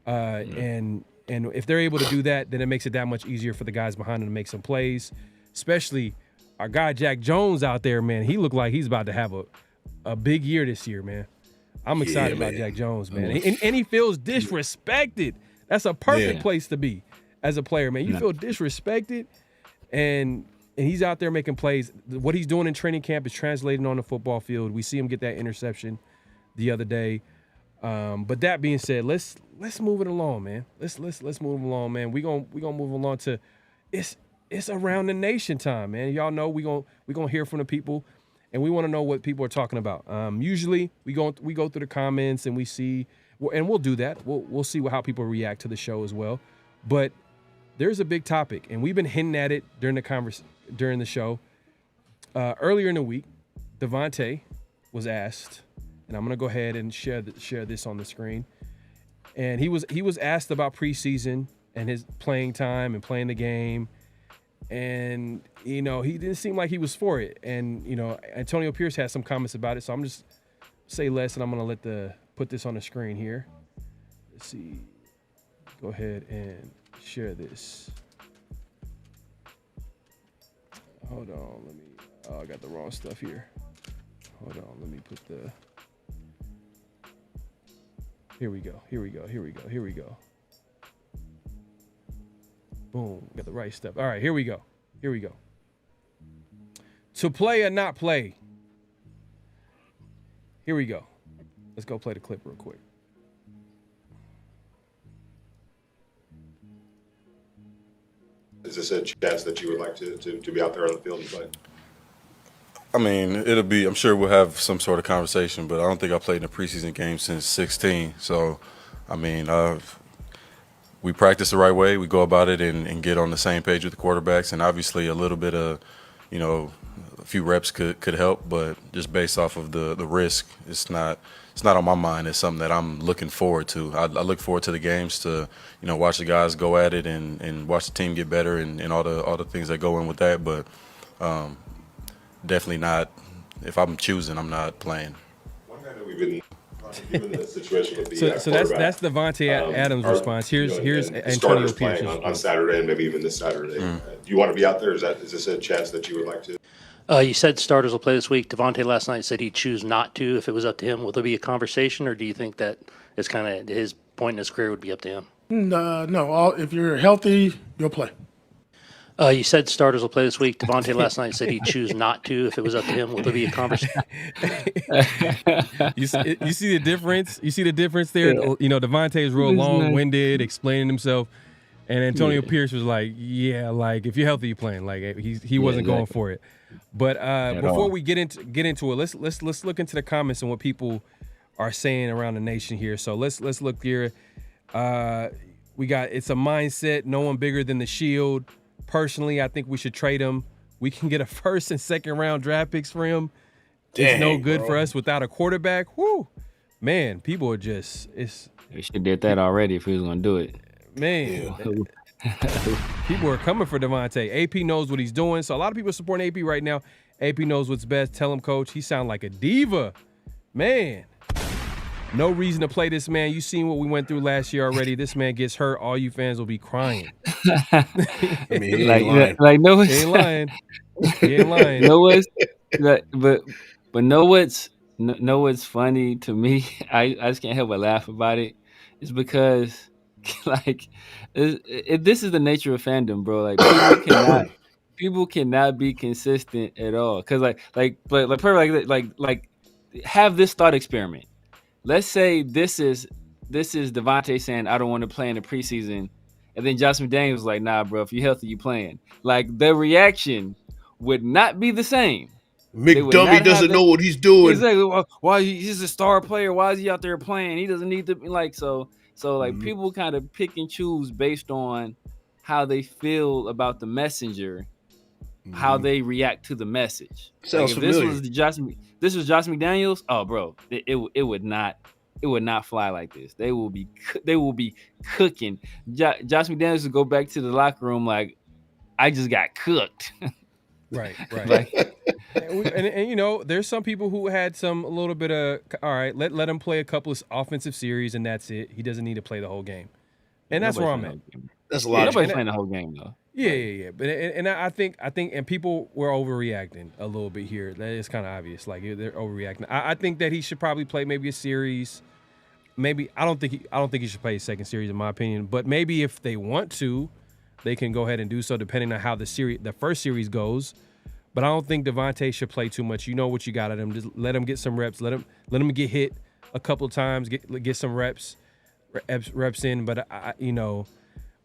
Speaker 3: And if they're able to do that, then it makes it that much easier for the guys behind them to make some plays, especially our guy Jack Jones out there, man. He looked like he's about to have a big year this year, man. I'm excited about Jack Jones, man. And he feels disrespected. That's a perfect place to be as a player, man. You feel disrespected, and he's out there making plays. What he's doing in training camp is translating on the football field. We see him get that interception the other day. But that being said, let's move it along, man. Let's move along, man. We gonna move along to it's around the nation time, man. Y'all know we gonna hear from the people, and we want to know what people are talking about. Usually we go through the comments and we see, and we'll do that. We'll see how people react to the show as well. But there's a big topic, and we've been hinting at it during the show. Earlier in the week, Davante was asked, and I'm gonna go ahead and share this on the screen. And he was asked about preseason and his playing time and playing the game. And, he didn't seem like he was for it. And, Antonio Pierce had some comments about it. So I'm just say less, and I'm going to put this on the screen here. Let's see. Go ahead and share this. Hold on. I got the wrong stuff here. Hold on. Let me put here we go. Boom, got the right stuff. All right, here we go. To play or not play. Here we go. Let's go play the clip real quick.
Speaker 8: Is this a chance that you would like to be out there on the field and play?
Speaker 9: I mean, I'm sure we'll have some sort of conversation, but I don't think I played in a preseason game since 16. So, I mean, we practice the right way. We go about it and get on the same page with the quarterbacks. And obviously a little bit of, a few reps could help, but just based off of the risk, it's not on my mind. It's something that I'm looking forward to. I look forward to the games to, watch the guys go at it and watch the team get better and all the things that go in with that. But definitely not, if I'm choosing, I'm not playing.
Speaker 8: One guy that we've been given the situation with the
Speaker 3: so that's Davante Adams' response. Here's Antonio Pierce
Speaker 8: on Saturday and maybe even this Saturday. Do you want to be out there? Is this a chance that you would like to?
Speaker 10: You said starters will play this week. Davante last night said he'd choose not to if it was up to him. Will there be a conversation, or do you think that it's kind of his point in his career would be up to him?
Speaker 11: No. If you're healthy, you'll play.
Speaker 10: You said starters will play this week. Davante last night said he'd choose not to if it was up to him. Will there be a conversation?
Speaker 3: You see the difference? You see the difference there? Yeah. Davante is real long-winded, explaining himself, and Antonio Pierce was like, like if you're healthy, you're playing. Like he wasn't going for it. But before we get into it, let's look into the comments and what people are saying around the nation here. So let's look here. We got it's a mindset. No one bigger than the Shield. Personally, I think we should trade him. We can get a first and second round draft picks for him. It's no good for us without a quarterback. Whoo, man, people are just they
Speaker 1: should have did that already if he was gonna do it.
Speaker 3: Man, people are coming for Davante. AP knows what he's doing, so a lot of people are supporting AP right now. AP knows what's best. Tell him, coach. He sounds like a diva, man. No reason to play this man. You seen what we went through last year already. This man gets hurt. All you fans will be crying.
Speaker 2: I mean, he ain't lying.
Speaker 1: No,
Speaker 3: he ain't lying. He ain't lying.
Speaker 1: No, what's know what's funny to me? I just can't help but laugh about it. It's because like this is the nature of fandom, bro. Like people cannot be consistent at all. Cause like have this thought experiment. Let's say this is Davante saying I don't want to play in the preseason, and then Josh McDaniels was like, nah, bro, if you're healthy, you playing. Like the reaction would not be the same.
Speaker 2: McDummy doesn't know what he's doing.
Speaker 1: Exactly. Why he's a star player? Why is he out there playing? He doesn't need to be like so. Like people kind of pick and choose based on how they feel about the messenger, how they react to the message.
Speaker 2: Sounds
Speaker 1: like
Speaker 2: familiar.
Speaker 1: This was Josh McDaniels. Oh, bro, it would not fly like this. They will be cooking. Josh McDaniels would go back to the locker room like, I just got cooked.
Speaker 3: Right.
Speaker 1: Like,
Speaker 3: and you know, there's some people who had a little bit of, all right, let him play a couple of offensive series and that's it. He doesn't need to play the whole game. And that's where I'm at.
Speaker 2: That's a lot.
Speaker 1: Nobody's playing the whole game though.
Speaker 3: Yeah. But I think and people were overreacting a little bit here. That is kind of obvious. Like they're overreacting. I think that he should probably play maybe a series. Maybe I don't think he should play a second series in my opinion. But maybe if they want to, they can go ahead and do so depending on how the first series goes. But I don't think Davante should play too much. You know what you got at him. Just let him get some reps. Let him get hit a couple of times. Get some reps in. But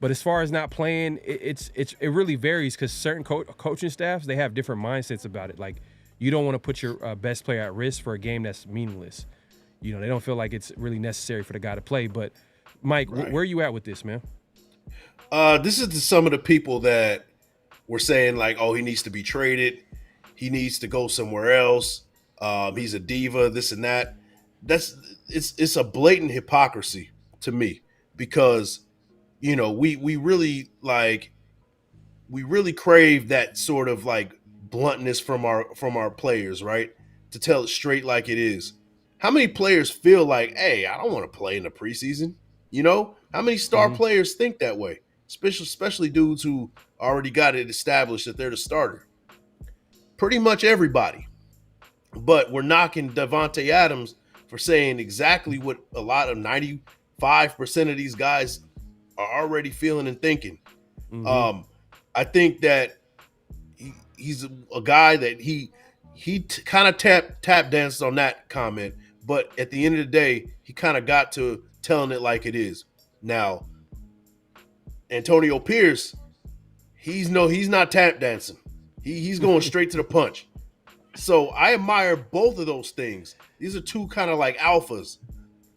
Speaker 3: but as far as not playing, it really varies because certain coaching staffs, they have different mindsets about it. Like you don't want to put your best player at risk for a game that's meaningless. You know, they don't feel like it's really necessary for the guy to play. But Mike, where are you at with this, man?
Speaker 2: This is to some of the people that were saying like, oh, he needs to be traded. He needs to go somewhere else. He's a diva, this and that. It's a blatant hypocrisy to me because, you know, we really crave that sort of like bluntness from our players, right? To tell it straight like it is. How many players feel like, hey, I don't want to play in the preseason? You know, how many star players think that way? Especially dudes who already got it established that they're the starter. Pretty much everybody. But we're knocking Davante Adams for saying exactly what a lot of 95% of these guys are already feeling and thinking. I think that he's a guy that he kind of tap danced on that comment, but at the end of the day, he kind of got to telling it like it is. Now, Antonio Pierce, he's not tap dancing. He's going straight to the punch. So I admire both of those things. These are two kind of like alphas,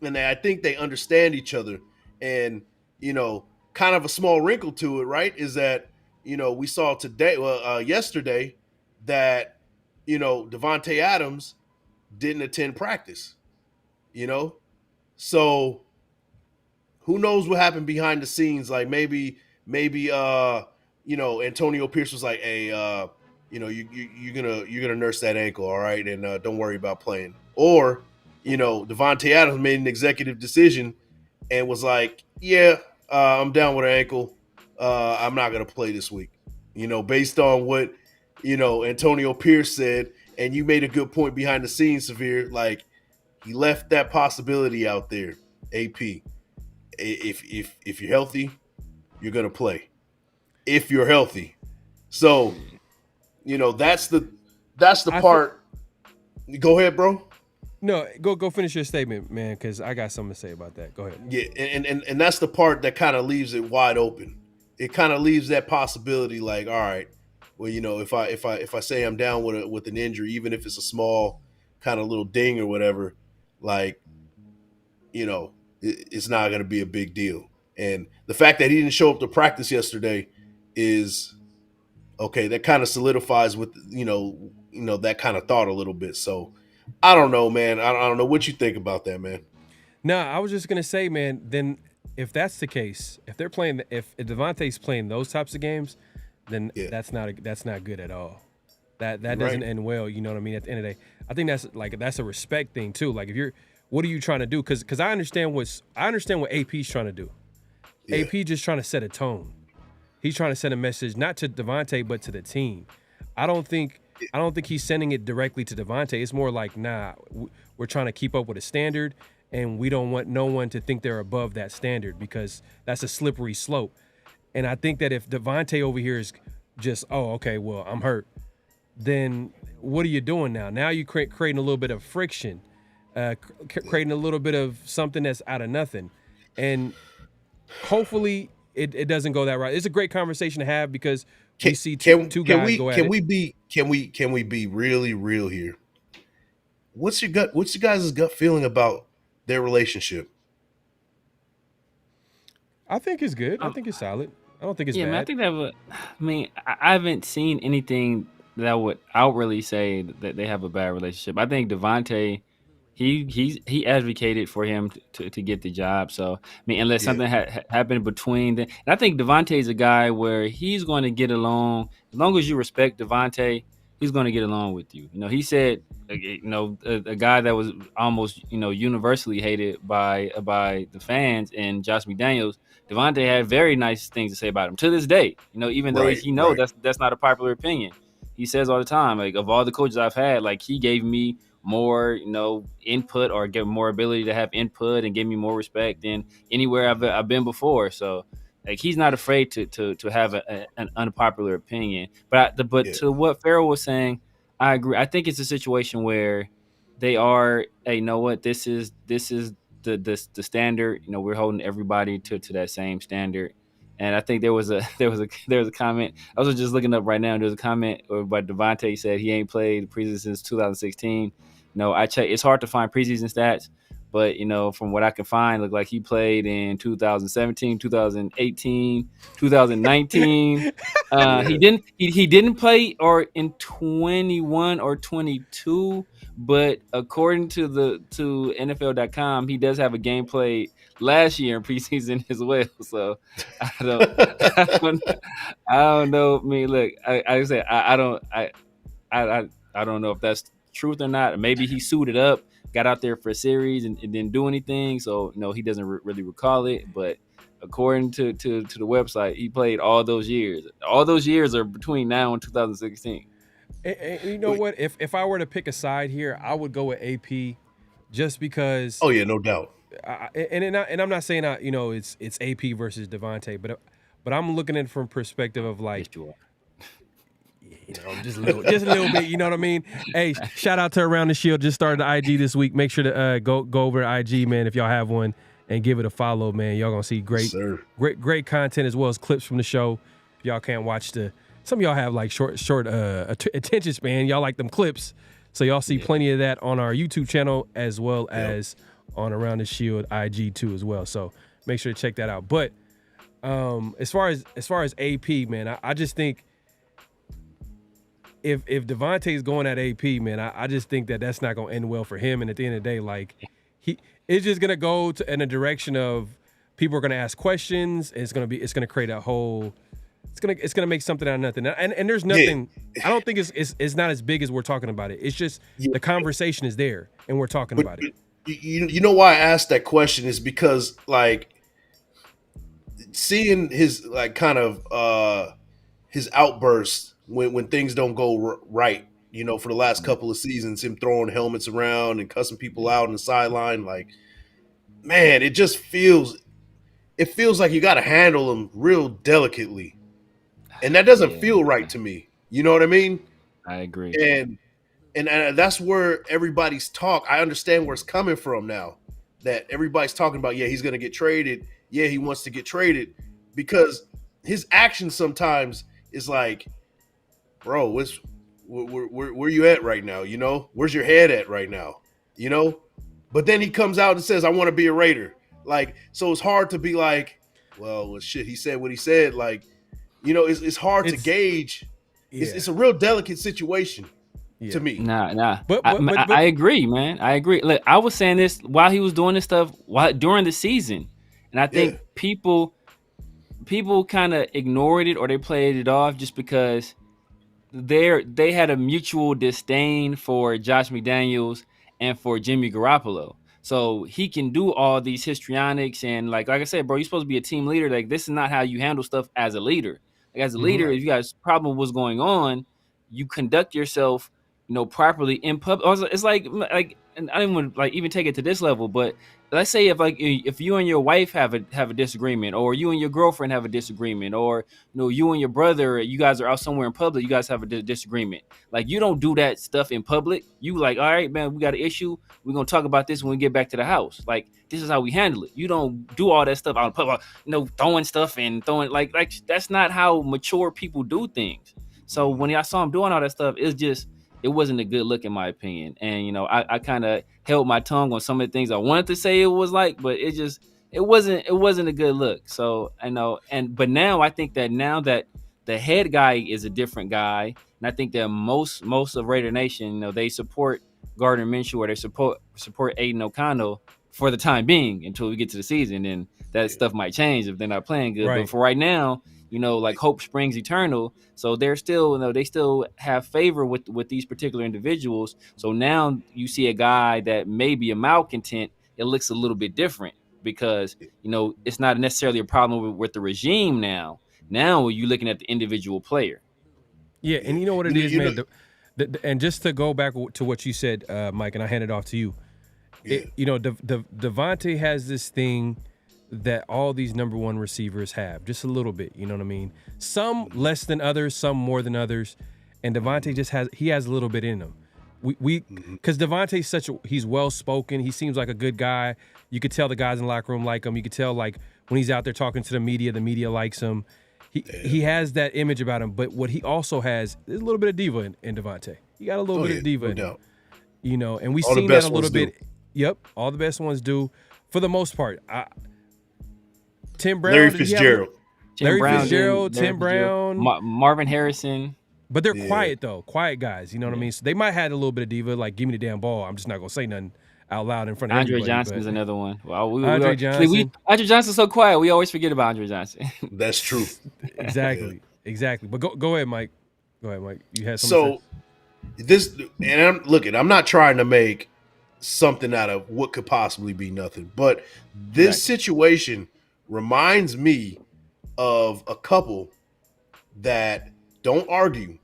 Speaker 2: and I think they understand each other. And, you know, kind of a small wrinkle to it, right, is that, you know, we saw yesterday that, you know, Davante Adams didn't attend practice, you know? So who knows what happened behind the scenes? Like maybe, you know, Antonio Pierce was like, hey, you know, you're gonna nurse that ankle, all right, and don't worry about playing. Or, you know, Davante Adams made an executive decision and was like, yeah, I'm down with an ankle. I'm not gonna play this week. You know, based on what, you know, Antonio Pierce said, and you made a good point behind the scenes, Severe. Like he left that possibility out there. AP, if you're healthy, you're gonna play. If you're healthy, so you know that's the part. Go ahead, bro.
Speaker 3: No, go finish your statement, man, because I got something to say about that. Go ahead.
Speaker 2: Yeah, and that's the part that kind of leaves it wide open. It kind of leaves that possibility, like, all right, well, you know, if I say I'm down with an injury, even if it's a small kind of little ding or whatever, like, you know, it's not going to be a big deal. And the fact that he didn't show up to practice yesterday is okay. That kind of solidifies with you know that kind of thought a little bit. So I don't know, man. I don't know what you think about that, man.
Speaker 3: No, I was just gonna say, man. Then if that's the case, if Davante's playing those types of games, then that's not good at all. That doesn't end well. You know what I mean? At the end of the day, I think that's a respect thing too. Like if what are you trying to do? Because I understand what AP's trying to do.
Speaker 2: Yeah.
Speaker 3: AP just trying to set a tone. He's trying to send a message not to Davante but to the team. I don't think he's sending it directly to Davante. It's more like, nah, we're trying to keep up with a standard, and we don't want no one to think they're above that standard because that's a slippery slope. And I think that if Davante over here is just, oh, okay, well, I'm hurt, then what are you doing now? Now you're creating a little bit of friction, creating a little bit of something that's out of nothing. And hopefully it doesn't go that route. It's a great conversation to have because we see two guys go at it.
Speaker 2: Can we be really real here? What's your guys' gut feeling about their relationship?
Speaker 3: I think it's good. I think it's solid. I don't think it's bad.
Speaker 1: Man, I think that I haven't seen anything that would outwardly say that they have a bad relationship. I think Davante, he advocated for him to get the job. So unless something happened between them, and I think Davante is a guy where he's going to get along as long as you respect Davante. He's going to get along with you. He said, a guy that was almost universally hated by the fans and Josh McDaniels. Davante had very nice things to say about him to this day. Even though he knows that's not a popular opinion. He says all the time, like, of all the coaches I've had, like, he gave me more, input or get more ability to have input and give me more respect than anywhere I've been before. So, like, he's not afraid to have an unpopular opinion. But to what Pharaoh was saying, I agree. I think it's a situation where they are, hey, you know what, this is the standard. We're holding everybody to that same standard. And I think there was a comment. I was just looking up right now. There's a comment by Davante said he ain't played preseason since 2016. I check. It's hard to find preseason stats, but from what I can find, look like he played in 2017, 2018, 2019. He didn't play or in 21 or 22. But according to NFL.com, he does have a game played last year in preseason as well. So I don't know. Look, I don't know if that's truth or not. Maybe he suited up, got out there for a series and didn't do anything. So he doesn't really recall it. But according to the website, he played all those years. All those years are between now and 2016.
Speaker 3: And you know what? If I were to pick a side here, I would go with AP, just because.
Speaker 2: Oh yeah, no doubt.
Speaker 3: And I'm not saying it's AP versus Davante, but I'm looking at it from perspective of like, just a little bit. You know what I mean? Hey, shout out to Around the Shield. Just started the IG this week. Make sure to go over to IG, man, if y'all have one, and give it a follow, man. Y'all gonna see great content as well as clips from the show. If y'all can't watch some of y'all have like short attention span. Y'all like them clips. So y'all see plenty of that on our YouTube channel as well as on Around the Shield IG too as well. So make sure to check that out. But as far as AP, man, I just think if Davante is going at AP, man, I just think that's not going to end well for him. And at the end of the day, like, it's just going to go in a direction of people are going to ask questions. And it's going to create a whole. It's gonna make something out of nothing, and there's nothing. I don't think it's not as big as we're talking about it. It's just the conversation is there, and we're talking about it.
Speaker 2: You know why I asked that question is because, like, seeing his like kind of his outbursts when things don't go right, for the last couple of seasons, him throwing helmets around and cussing people out on the sideline, like, man, it just feels like you got to handle him real delicately. And that doesn't feel right to me. You know what I mean?
Speaker 1: I agree.
Speaker 2: And that's where everybody's talk. I understand where it's coming from now. That everybody's talking about, he's going to get traded. Yeah, he wants to get traded. Because his action sometimes is like, bro, where you at right now? Where's your head at right now? But then he comes out and says, I want to be a Raider. Like, so it's hard to be like, well, shit, he said what he said. Like, it's hard to gauge. It's a real delicate situation to me.
Speaker 1: Nah. But I agree, man. I agree. Look, I was saying this while he was doing this stuff during the season, and I think people kind of ignored it or they played it off just because they had a mutual disdain for Josh McDaniels and for Jimmy Garoppolo. So he can do all these histrionics and like I said, bro, you're supposed to be a team leader. Like this is not how you handle stuff as a leader. Like as a leader, if you guys problem what's going on, you conduct yourself, properly in public. Also, it's like, and I didn't want to like even take it to this level, but let's say if you and your wife have a disagreement, or you and your girlfriend have a disagreement, or you and your brother, you guys are out somewhere in public, you guys have a disagreement. Like you don't do that stuff in public. You like, all right, man, we got an issue. We're gonna talk about this when we get back to the house. Like this is how we handle it. You don't do all that stuff out in public, throwing stuff and throwing like that's not how mature people do things. So when I saw him doing all that stuff, it wasn't a good look in my opinion. And I kind of held my tongue on some of the things I wanted to say it was like, but it wasn't a good look. So but now I think that now that the head guy is a different guy, and I think that most of Raider Nation, they support Gardner Minshew, or they support Aiden O'Connell for the time being until we get to the season, and that stuff might change if they're not playing good.
Speaker 3: Right.
Speaker 1: But for right now, like hope springs eternal. So they're still, they still have favor with these particular individuals. So now you see a guy that may be a malcontent, it looks a little bit different because, it's not necessarily a problem with the regime now. Now you're looking at the individual player.
Speaker 3: Yeah, and you know what it is, man? And just to go back to what you said, Mike, and I hand it off to you. Yeah. Davante has this thing that all these number one receivers have, just a little bit, you know what I mean? Some less than others, some more than others, and Davante has a little bit in him. Because Davante's he's well-spoken, he seems like a good guy. You could tell the guys in the locker room like him. You could tell, like, when he's out there talking to the media likes him. He has that image about him, but what he also has is a little bit of diva in Davante. He got a little bit of diva in him. And we've seen that a little bit. Yep, all the best ones do, for the most part. Tim Brown,
Speaker 2: Larry Fitzgerald,
Speaker 3: Tim Brown,
Speaker 1: Marvin Harrison.
Speaker 3: But they're quiet though, quiet guys. You know what I mean? So they might have had a little bit of diva, like give me the damn ball. I'm just not gonna say nothing out loud in front of
Speaker 1: Andre
Speaker 3: everybody.
Speaker 1: Johnson is another one. Well,
Speaker 3: Andre Johnson.
Speaker 1: Andre Johnson's so quiet. We always forget about Andre Johnson.
Speaker 2: That's true.
Speaker 3: Exactly. But go ahead, Mike. Go ahead, Mike. You had something.
Speaker 2: I'm not trying to make something out of what could possibly be nothing, but this situation reminds me of a couple that don't argue,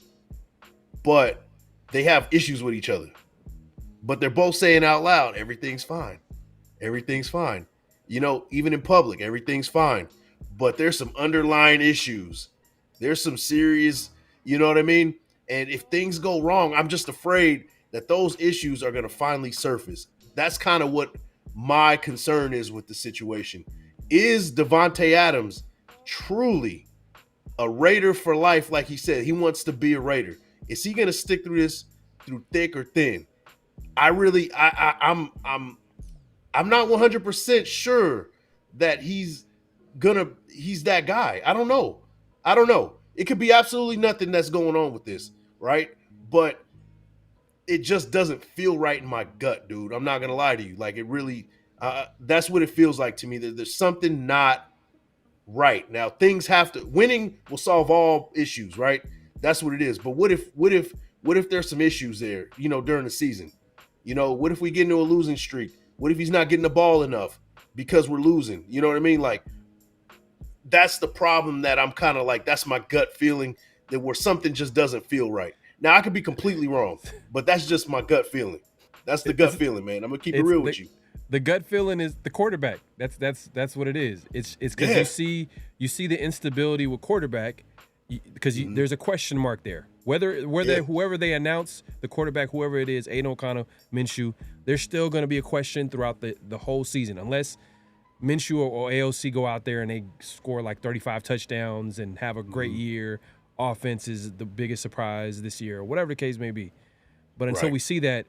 Speaker 2: but they have issues with each other. But they're both saying out loud, everything's fine. Everything's fine. Even in public, everything's fine. But there's some underlying issues. There's some serious, you know what I mean? And if things go wrong, I'm just afraid that those issues are going to finally surface. That's kind of what my concern is with the situation. Is Davante Adams truly a Raider for life? Like he said, he wants to be a Raider. Is he going to stick through this through thick or thin? I'm not 100% sure that he's that guy. I don't know. It could be absolutely nothing that's going on with this, right? But it just doesn't feel right in my gut, dude. I'm not going to lie to you. Like it really, that's what it feels like to me. There's something not right. Now winning will solve all issues, right? That's what it is. But what if there's some issues there, during the season? What if we get into a losing streak? What if he's not getting the ball enough because we're losing? You know what I mean? Like, that's the problem that I'm kind of like, that's my gut feeling, that where something just doesn't feel right. Now, I could be completely wrong, but that's just my gut feeling. That's the gut feeling, man. I'm going to keep it real with you.
Speaker 3: The gut feeling is the quarterback. That's what it is. It's because you see the instability with quarterback, because there's a question mark there. Whoever they announce, the quarterback, whoever it is, Aiden O'Connell, Minshew, there's still going to be a question throughout the whole season, unless Minshew or AOC go out there and they score like 35 touchdowns and have a great year. Offense is the biggest surprise this year, or whatever the case may be. But until we see that,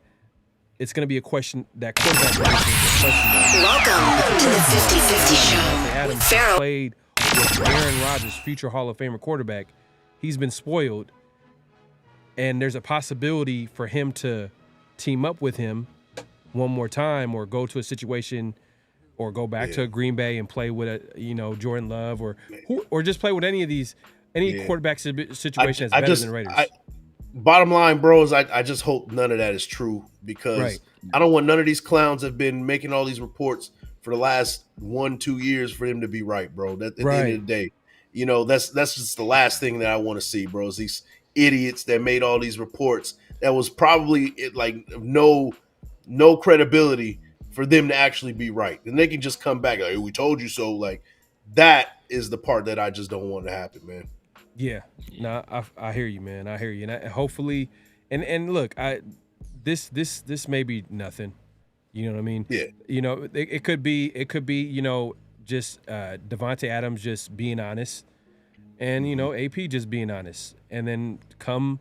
Speaker 3: it's going to be a question. That quarterback position.
Speaker 12: Welcome to the 50-50 Show.
Speaker 3: Adams
Speaker 12: Pharaoh
Speaker 3: played with Aaron Rodgers, future Hall of Famer quarterback. He's been spoiled, and there's a possibility for him to team up with him one more time, or go to a situation, or go back to Green Bay and play with Jordan Love, or just play with any of these. Any quarterback situation is better than the Raiders.
Speaker 2: bottom line, bro, is I just hope none of that is true because
Speaker 3: Right.
Speaker 2: I don't want none of these clowns that have been making all these reports for the last 1-2 years for them to be right, bro. That at the end of the
Speaker 3: Right.
Speaker 2: day, that's just the last thing that I want to see, bro. Is these idiots that made all these reports that was probably like no credibility for them to actually be right. And they can just come back like, hey, we told you so. Like that is the part that I just don't want to happen, man.
Speaker 3: Yeah. No, I hear you, man. I hear you. And hopefully, and look, this may be nothing. You know what I mean?
Speaker 2: Yeah.
Speaker 3: You know, it could be, just Davante Adams just being honest, and AP just being honest, and then come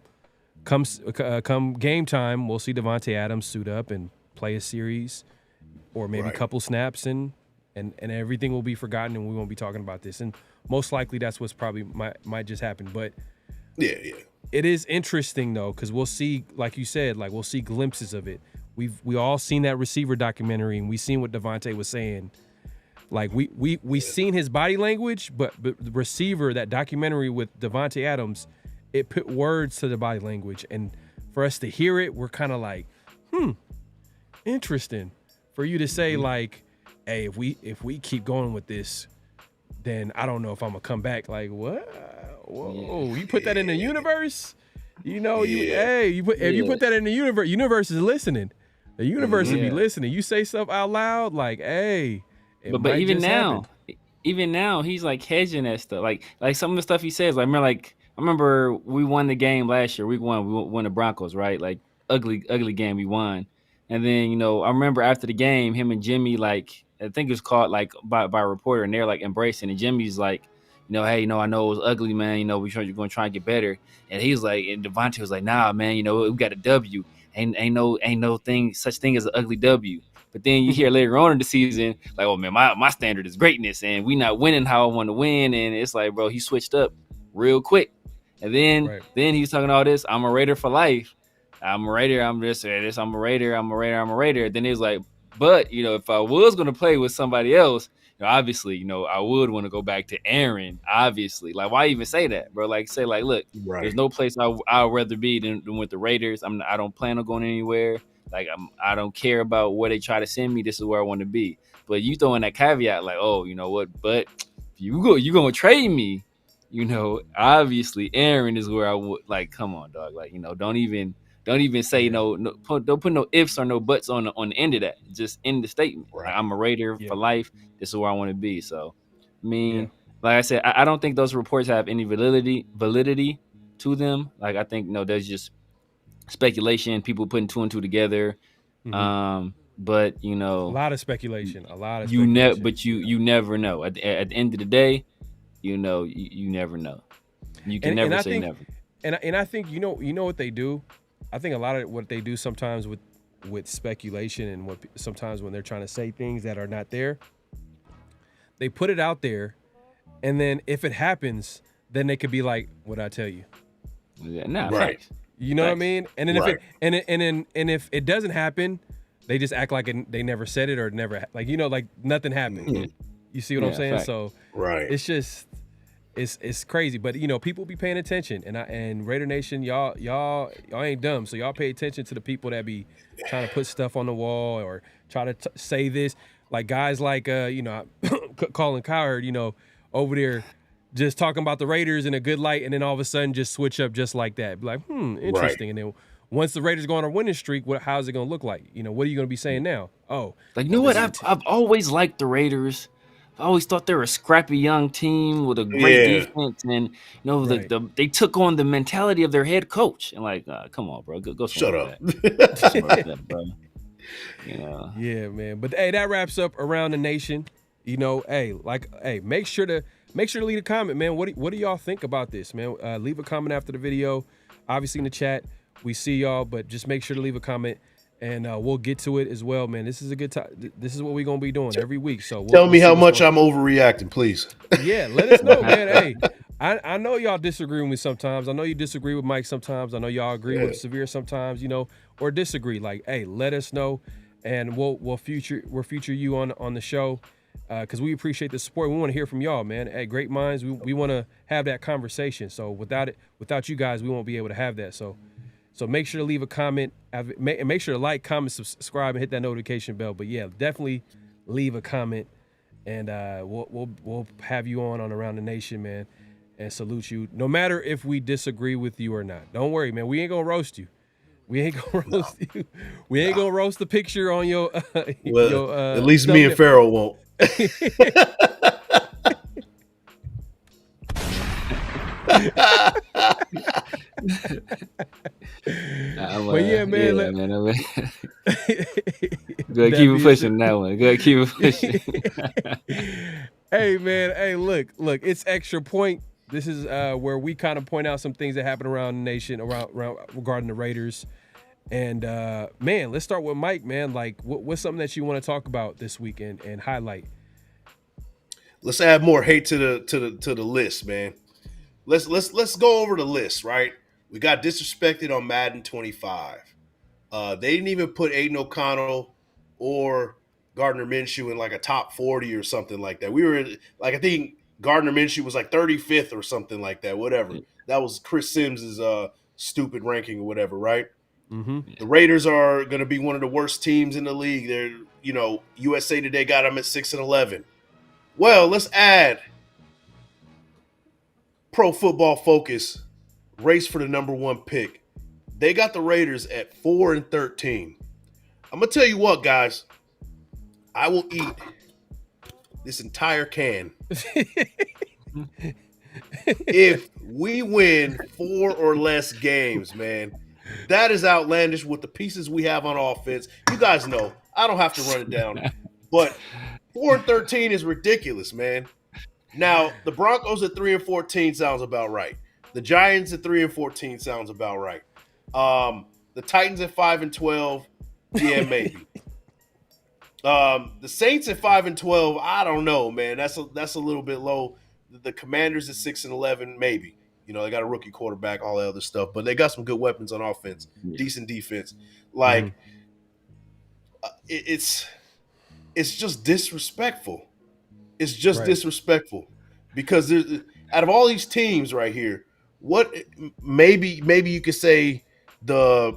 Speaker 3: game time, we'll see Davante Adams suit up and play a series, or maybe a couple snaps, and everything will be forgotten, and we won't be talking about this. And most likely, that's what's probably might just happen. But
Speaker 2: yeah,
Speaker 3: it is interesting though, because we'll see, like you said, we'll see glimpses of it. We all seen that receiver documentary, and we seen what Davante was saying. Like we seen his body language, but the receiver, that documentary with Davante Adams, it put words to the body language, and for us to hear it, we're kind of like, interesting. For you to say like, hey, if we keep going with this, then I don't know if I'm gonna come back. Like what? Whoa, you put that in the universe? You put that in the universe is listening. The universe will be listening. You say stuff out loud, like, hey.
Speaker 1: But even now, he's like hedging that stuff. Like some of the stuff he says. I remember we won the game last year. Week 1, we won the Broncos, right? Like ugly game we won. And then I remember after the game, him and Jimmy, like I think it was caught like by a reporter, and they're like embracing. And Jimmy's like, hey, I know it was ugly, man. We're going to try and get better. And he's like, and Davante was like, nah, man. We got a W. Ain't no such thing as an ugly W. But then you hear later on in the season, like, oh man, my standard is greatness, and we not winning how I want to win. And it's like, bro, he switched up real quick. And then he's talking all this, I'm a Raider for life. I'm a Raider. I'm this. I'm a Raider. I'm a Raider. I'm a Raider. Then he's like, but if I was gonna play with somebody else, obviously, I would want to go back to Aaron. Obviously, like, why even say that, bro? Like, say like, look, there's no place I'd rather be than with the Raiders. I don't plan on going anywhere. Like, I don't care about where they try to send me. This is where I want to be. But you throw in that caveat, like, oh, you know what? But if you gonna trade me, obviously Aaron is where I would. Like, come on, dog. Like, don't even say don't put no ifs or no buts on the end of that. Just end the statement. Like, I'm a Raider for life. This is where I want to be. So, I mean, like I said, I don't think those reports have any validity to them. Like, I think there's just speculation, people putting 2 and 2 together. But
Speaker 3: a lot of speculation.
Speaker 1: But you never know. At the end of the day, you never know. You can never say never.
Speaker 3: And I think you know what they do. I think a lot of what they do sometimes with speculation, and sometimes when they're trying to say things that are not there, they put it out there, and then if it happens, then they could be like, "What'd I tell you?"
Speaker 2: Right.
Speaker 3: You know what I mean? And then if it doesn't happen, they just act like they never said it, or never like nothing happened. You see what I'm saying?
Speaker 1: Fact.
Speaker 3: So
Speaker 2: it's
Speaker 3: just it's crazy. But people be paying attention, and Raider Nation, y'all ain't dumb, so y'all pay attention to the people that be trying to put stuff on the wall or try to say this, like guys like Colin Cowherd, over there. Just talking about the Raiders in a good light, and then all of a sudden just switch up just like that. Be like, interesting. And then once the Raiders go on a winning streak, how's it going to look like? What are you going to be saying now? Oh,
Speaker 1: like, what? I've always liked the Raiders. I always thought they were a scrappy young team with a great defense, and they took on the mentality of their head coach. And like, come on, bro, go
Speaker 2: shut up,
Speaker 1: that, bro.
Speaker 3: Yeah, man. But hey, that wraps up Around the Nation. Make sure to leave a comment, man. What do y'all think about this, man? Leave a comment after the video. Obviously in the chat, we see y'all, but just make sure to leave a comment, and we'll get to it as well, man. This is a good time. This is what we're gonna be doing every week. So
Speaker 2: tell me how much I'm overreacting, please.
Speaker 3: Yeah, let us know, man. Hey, I know y'all disagree with me sometimes. I know you disagree with Mike sometimes. I know y'all agree with Severe sometimes, or disagree. Like, hey, let us know, and we'll feature you on the show. Because we appreciate the support. We want to hear from y'all, man. Hey, great minds. We want to have that conversation. So without you guys, we won't be able to have that. So So make sure to leave a comment. Make sure to like, comment, subscribe, and hit that notification bell. But yeah, definitely leave a comment, and we'll have you on Around the Nation, man, and salute you. No matter if we disagree with you or not. Don't worry, man. We ain't gonna roast you. We ain't gonna roast you. We ain't gonna roast the picture on your.
Speaker 2: At least me and Pharaoh won't.
Speaker 3: But yeah, man.
Speaker 1: Go ahead, keep it pushing that one. Go ahead, keep it pushing.
Speaker 3: Hey, man. Hey, look. It's Extra Point. This is where we kind of point out some things that happen around the nation, around regarding the Raiders. And man, let's start with Mike, man. Like, what's something that you want to talk about this weekend and highlight?
Speaker 2: Let's add more hate to the list, man. Let's go over the list, right? We got disrespected on Madden 25. They didn't even put Aiden O'Connell or Gardner Minshew in like a top 40 or something like that. We were like, I think Gardner Minshew was like 35th or something like that. Whatever. That was Chris Sims's stupid ranking or whatever, right?
Speaker 3: Mm-hmm.
Speaker 2: The Raiders are going to be one of the worst teams in the league. They're, USA Today got them at 6-11. Well, let's add Pro Football Focus race for the number one pick. They got the Raiders at 4-13. I'm gonna tell you what, guys. I will eat this entire can if we win 4 or less games, man. That is outlandish with the pieces we have on offense. You guys know I don't have to run it down, but 4-13 is ridiculous, man. Now the Broncos at 3-14 sounds about right. The Giants at 3-14 sounds about right. The Titans at 5-12, yeah, maybe. The Saints at 5-12, I don't know, man. That's a little bit low. The Commanders at 6-11, maybe. They got a rookie quarterback, all that other stuff, but they got some good weapons on offense, decent defense. Like, it's just disrespectful. It's just disrespectful because there's, out of all these teams right here, what maybe you could say the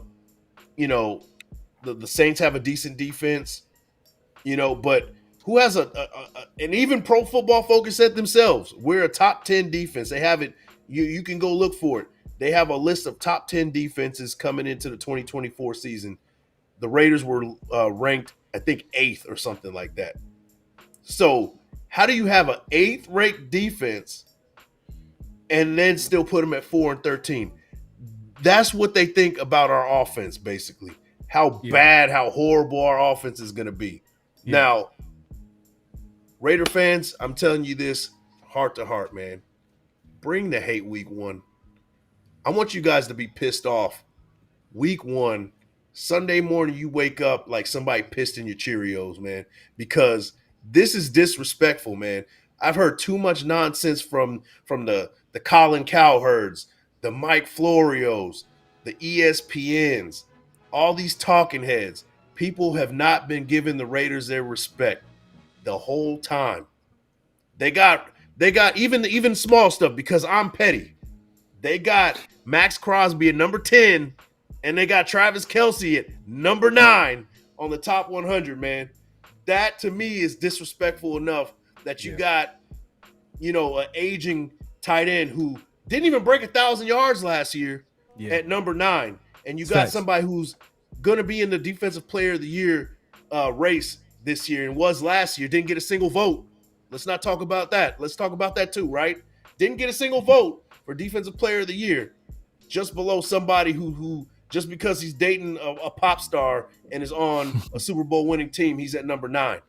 Speaker 2: Saints have a decent defense, but who has and even Pro Football Focus said themselves, we're a top 10 defense. They have it. You can go look for it. They have a list of top 10 defenses coming into the 2024 season. The Raiders were ranked, I think, 8th or something like that. So how do you have an 8th ranked defense and then still put them at 4-13? That's what they think about our offense, basically. How bad, how horrible our offense is going to be. Yeah. Now, Raider fans, I'm telling you this heart to heart, man. Bring the hate week 1. I want you guys to be pissed off. Week 1, Sunday morning, you wake up like somebody pissed in your Cheerios, man, because this is disrespectful, man. I've heard too much nonsense from the Colin Cowherds, the Mike Florios, the ESPNs, all these talking heads. People have not been giving the Raiders their respect the whole time. They got even small stuff because I'm petty. They got Max Crosby at number 10, and they got Travis Kelce at number 9 on the top 100, man. That, to me, is disrespectful enough that you got, an aging tight end who didn't even break 1,000 yards last year at number 9. And you got somebody who's going to be in the Defensive Player of the Year race this year and was last year, didn't get a single vote. Let's not talk about that. Let's talk about that too, right? Didn't get a single vote for Defensive Player of the Year, just below somebody who just because he's dating a pop star and is on a Super Bowl winning team, he's at number 9.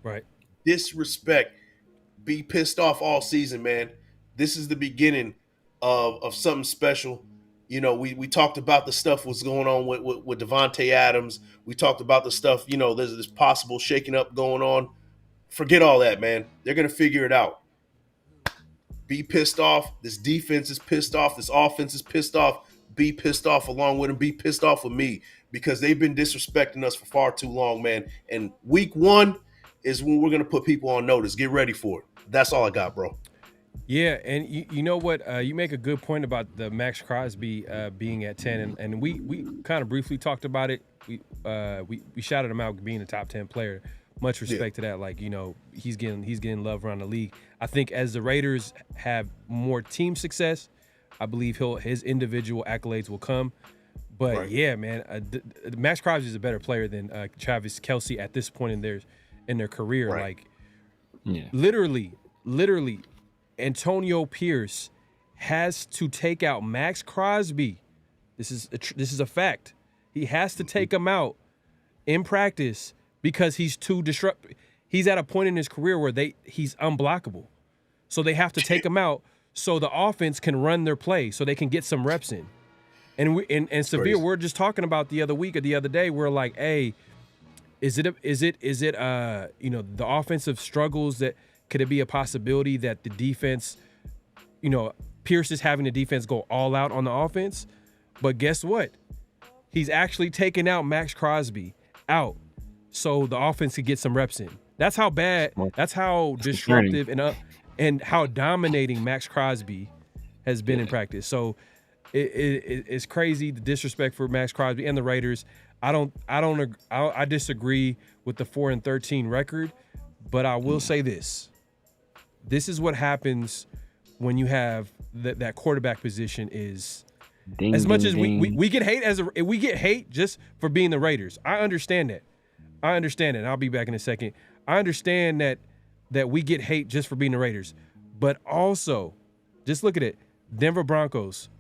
Speaker 3: Right. Disrespect.
Speaker 2: Be pissed off all season, man. This is the beginning of something special. We talked about the stuff what's going on with Davante Adams. We talked about the stuff, there's this possible shaking up going on. Forget all that, man. They're going to figure it out. Be pissed off. This defense is pissed off. This offense is pissed off. Be pissed off along with them. Be pissed off with me because they've been disrespecting us for far too long, man. And week 1 is when we're going to put people on notice. Get ready for it. That's all I got, bro.
Speaker 3: Yeah, and you know what? You make a good point about the Max Crosby being at 10, and we kind of briefly talked about it. We shouted him out being a top 10 player. Much respect to that. Like, he's getting love around the league. I think as the Raiders have more team success, I believe his individual accolades will come. But yeah, man, Max Crosby is a better player than Travis Kelce at this point in their career.
Speaker 2: Right.
Speaker 3: Like, literally. Antonio Pierce has to take out Max Crosby. This is a fact. He has to take him out in practice because he's too disruptive. He's at a point in his career where he's unblockable. So they have to take him out so the offense can run their play, so they can get some reps in. And Severe, we're just talking about the other week or the other day. We're like, hey, is it the offensive struggles that? Could it be a possibility that the defense, Pierce is having the defense go all out on the offense? But guess what? He's actually taking out Max Crosby out so the offense could get some reps in. That's how bad, that's how disruptive and how dominating Max Crosby has been in practice. So it's crazy, the disrespect for Max Crosby and the Raiders. I disagree with the 4-13 record, but I will say this. This is what happens when you have that quarterback position is as much as we get hate we get hate just for being the Raiders. I understand that. And I'll be back in a second. I understand that we get hate just for being the Raiders. But also, just look at it. Denver Broncos,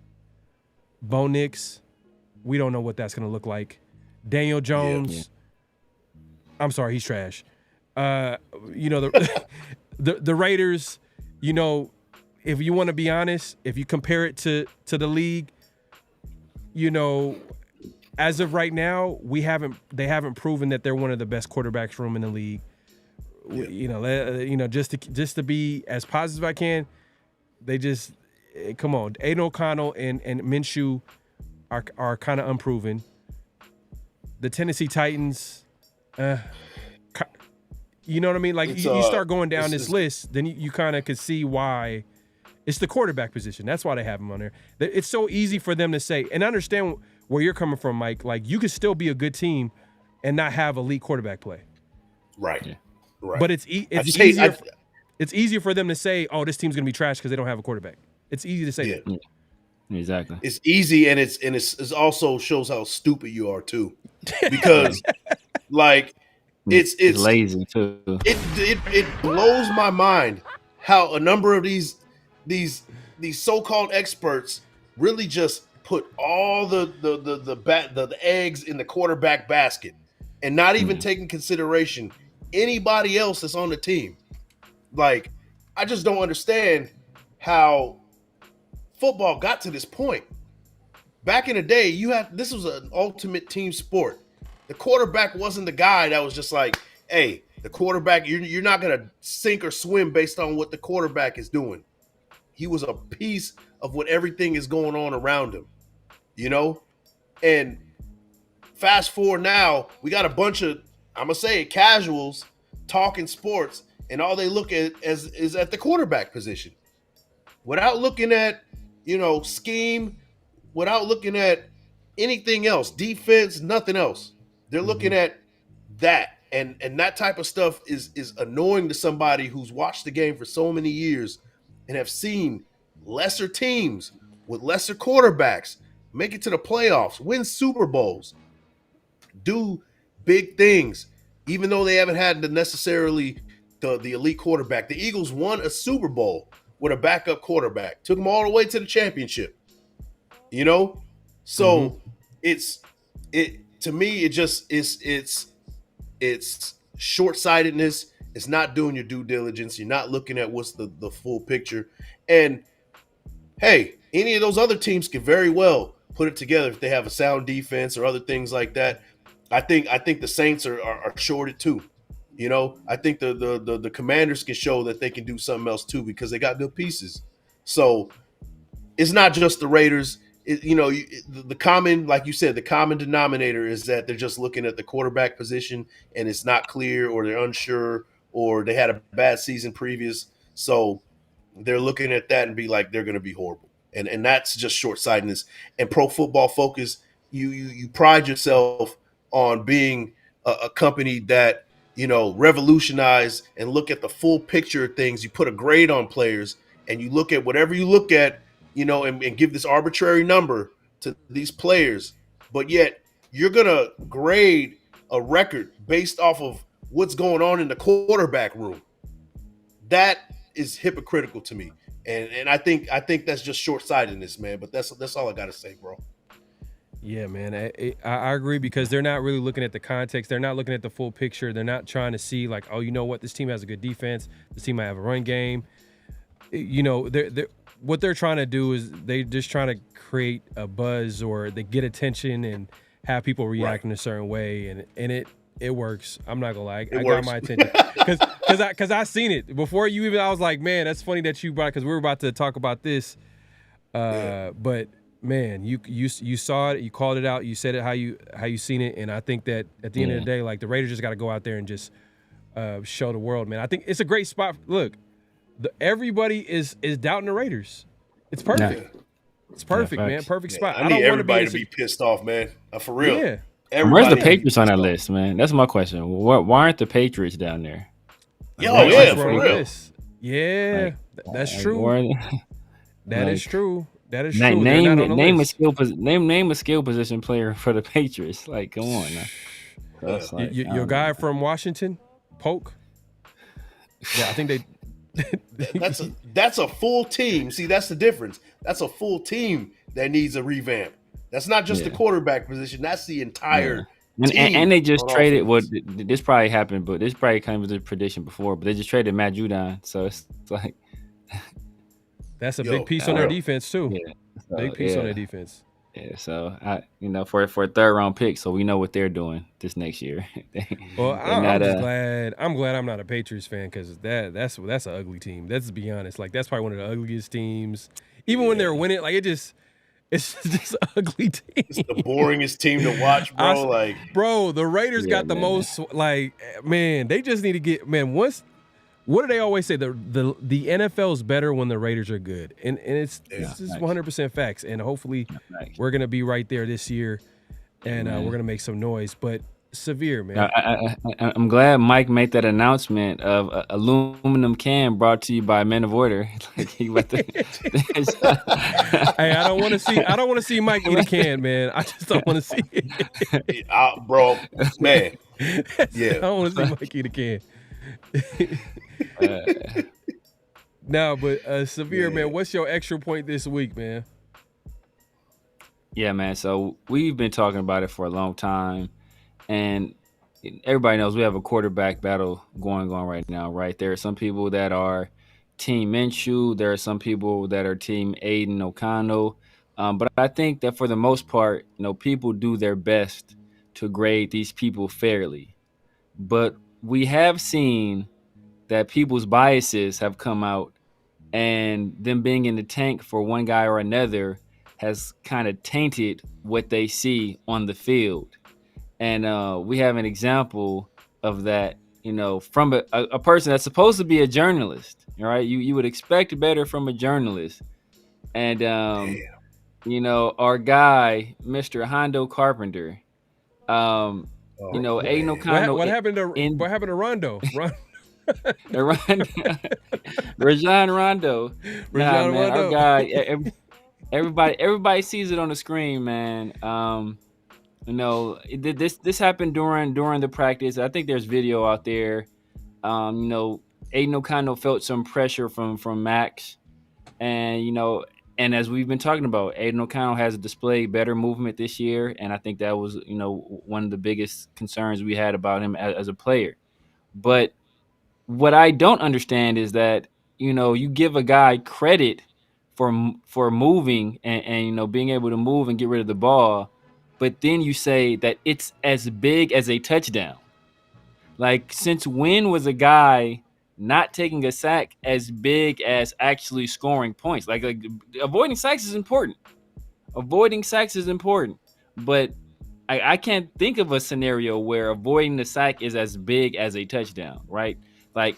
Speaker 3: Bo Nix, we don't know what that's going to look like. Daniel Jones, I'm sorry, he's trash. The Raiders, if you want to be honest, if you compare it to the league, as of right now, they haven't proven that they're one of the best quarterbacks room in the league. Just to be as positive as I can, they just come on. Aiden O'Connell and Minshew are kind of unproven. The Tennessee Titans, you know what I mean? Like, you start going down this list, then you kind of could see why. It's the quarterback position. That's why they have him on there. It's so easy for them to say, and I understand where you're coming from, Mike. Like, you could still be a good team and not have elite quarterback play.
Speaker 2: Right.
Speaker 3: Yeah.
Speaker 2: Right.
Speaker 3: But it's easier for them to say, oh, this team's going to be trash because they don't have a quarterback. It's easy to say that.
Speaker 1: Yeah. Exactly.
Speaker 2: It's easy, and it's also shows how stupid you are too, because like it's
Speaker 1: lazy too.
Speaker 2: It blows my mind how a number of these so-called experts really just put all the eggs in the quarterback basket and not even taking consideration anybody else that's on the team. Like, I just don't understand how football got to this point. Back in the day, this was an ultimate team sport. The quarterback wasn't the guy that was just like, hey, the quarterback, you're not going to sink or swim based on what the quarterback is doing. He was a piece of what everything is going on around him, And fast forward now, we got a bunch of, I'm going to say it, casuals talking sports, and all they look at is at the quarterback position. Without looking at, scheme, without looking at anything else, defense, nothing else. They're looking at that. And that type of stuff is annoying to somebody who's watched the game for so many years and have seen lesser teams with lesser quarterbacks make it to the playoffs, win Super Bowls, do big things, even though they haven't had necessarily the elite quarterback. The Eagles won a Super Bowl with a backup quarterback, took them all the way to the championship. So to me, it just it's short-sightedness. It's not doing your due diligence. You're not looking at what's the full picture. And hey, any of those other teams can very well put it together if they have a sound defense or other things like that. I think the Saints are shorted too. I think the Commanders can show that they can do something else too because they got good pieces. So it's not just the Raiders. The common, like you said, the common denominator is that they're just looking at the quarterback position and it's not clear, or they're unsure, or they had a bad season previous. So they're looking at that and be like, they're going to be horrible. And that's just short-sightedness. And Pro Football Focus, you pride yourself on being a company that, revolutionize and look at the full picture of things. You put a grade on players and you look at whatever you look at, and give this arbitrary number to these players. But yet you're going to grade a record based off of what's going on in the quarterback room. That is hypocritical to me. And I think that's just short-sightedness, man. But that's all I got to say, bro.
Speaker 3: Yeah, man, I agree, because they're not really looking at the context. They're not looking at the full picture. They're not trying to see like, oh, you know what, this team has a good defense. This team might have a run game. What they're trying to do is they just trying to create a buzz, or they get attention and have people react in a certain way, and it works. I'm not gonna lie, I got my attention because I seen it before you even. I was like, man, that's funny that you brought, because we were about to talk about this, but. Man, you saw it, you called it out, you said it how you seen it, and I think that at the end of the day, like, the Raiders just got to go out there and just show the world, man. I think it's a great spot. Look, everybody is doubting the Raiders. It's perfect. Yeah. It's perfect, man. Perfect spot.
Speaker 2: I need everybody to be pissed off, man. For real.
Speaker 3: Yeah.
Speaker 1: Where's the Patriots on that list, man? That's my question. Why aren't the Patriots down there?
Speaker 2: For real.
Speaker 3: Yeah, that's true. That is true. That is true.
Speaker 1: Name a skill position player for the Patriots. Like, come on now.
Speaker 3: Your guy from Washington, Polk. Yeah, I think they.
Speaker 2: That's a full team. See, that's the difference. That's a full team that needs a revamp. That's not just the quarterback position. That's the entire team.
Speaker 1: And they just traded. Well, this probably happened, but this probably kind of was a prediction before. But they just traded Matt Judon, so it's like.
Speaker 3: That's a big piece on their defense too. Yeah, so, big piece on their defense.
Speaker 1: Yeah, so for a third round pick, so we know what they're doing this next year.
Speaker 3: I'm glad I'm not a Patriots fan, because that's an ugly team. Let's be honest. Like, that's probably one of the ugliest teams. Even when they're winning, like, it's just an ugly team.
Speaker 2: It's the boringest team to watch, bro.
Speaker 3: The Raiders got the most. Like, man, they just need to get What do they always say? The NFL is better when the Raiders are good, and it's just 100% facts. And hopefully, we're gonna be right there this year, and we're gonna make some noise. But severe, man.
Speaker 1: I'm glad Mike made that announcement of aluminum can brought to you by Men of Order. Like, he went hey,
Speaker 3: I don't want to see Mike eat a can, man. I just don't want to see it,
Speaker 2: bro. Man, yeah,
Speaker 3: I don't want to see Mike eat a can. No, but severe, man. What's your extra point this week, man?
Speaker 1: Yeah, man. So we've been talking about it for a long time, and everybody knows we have a quarterback battle going on right now, right? There are some people that are Team Minshew. There are some people that are Team Aiden O'Connell. But I think that for the most part, people do their best to grade these people fairly. But we have seen that people's biases have come out, and them being in the tank for one guy or another has kind of tainted what they see on the field. And we have an example of that, from a person that's supposed to be a journalist, all right? You would expect better from a journalist. And, our guy, Mr. Hondo Carpenter, Aiden O'Connell.
Speaker 3: What happened to Rondo?
Speaker 1: Rajon Rondo. Our guy. Everybody sees it on the screen, man. This happened during the practice. I think there's video out there. Aiden O'Connell felt some pressure from Max, and as we've been talking about, Aiden O'Connell has displayed better movement this year, and I think that was one of the biggest concerns we had about him as a player. But what I don't understand is that you give a guy credit for moving and being able to move and get rid of the ball, but then you say that it's as big as a touchdown. Like, since when was a guy not taking a sack as big as actually scoring points? Like avoiding sacks is important. But I can't think of a scenario where avoiding the sack is as big as a touchdown, right? Like,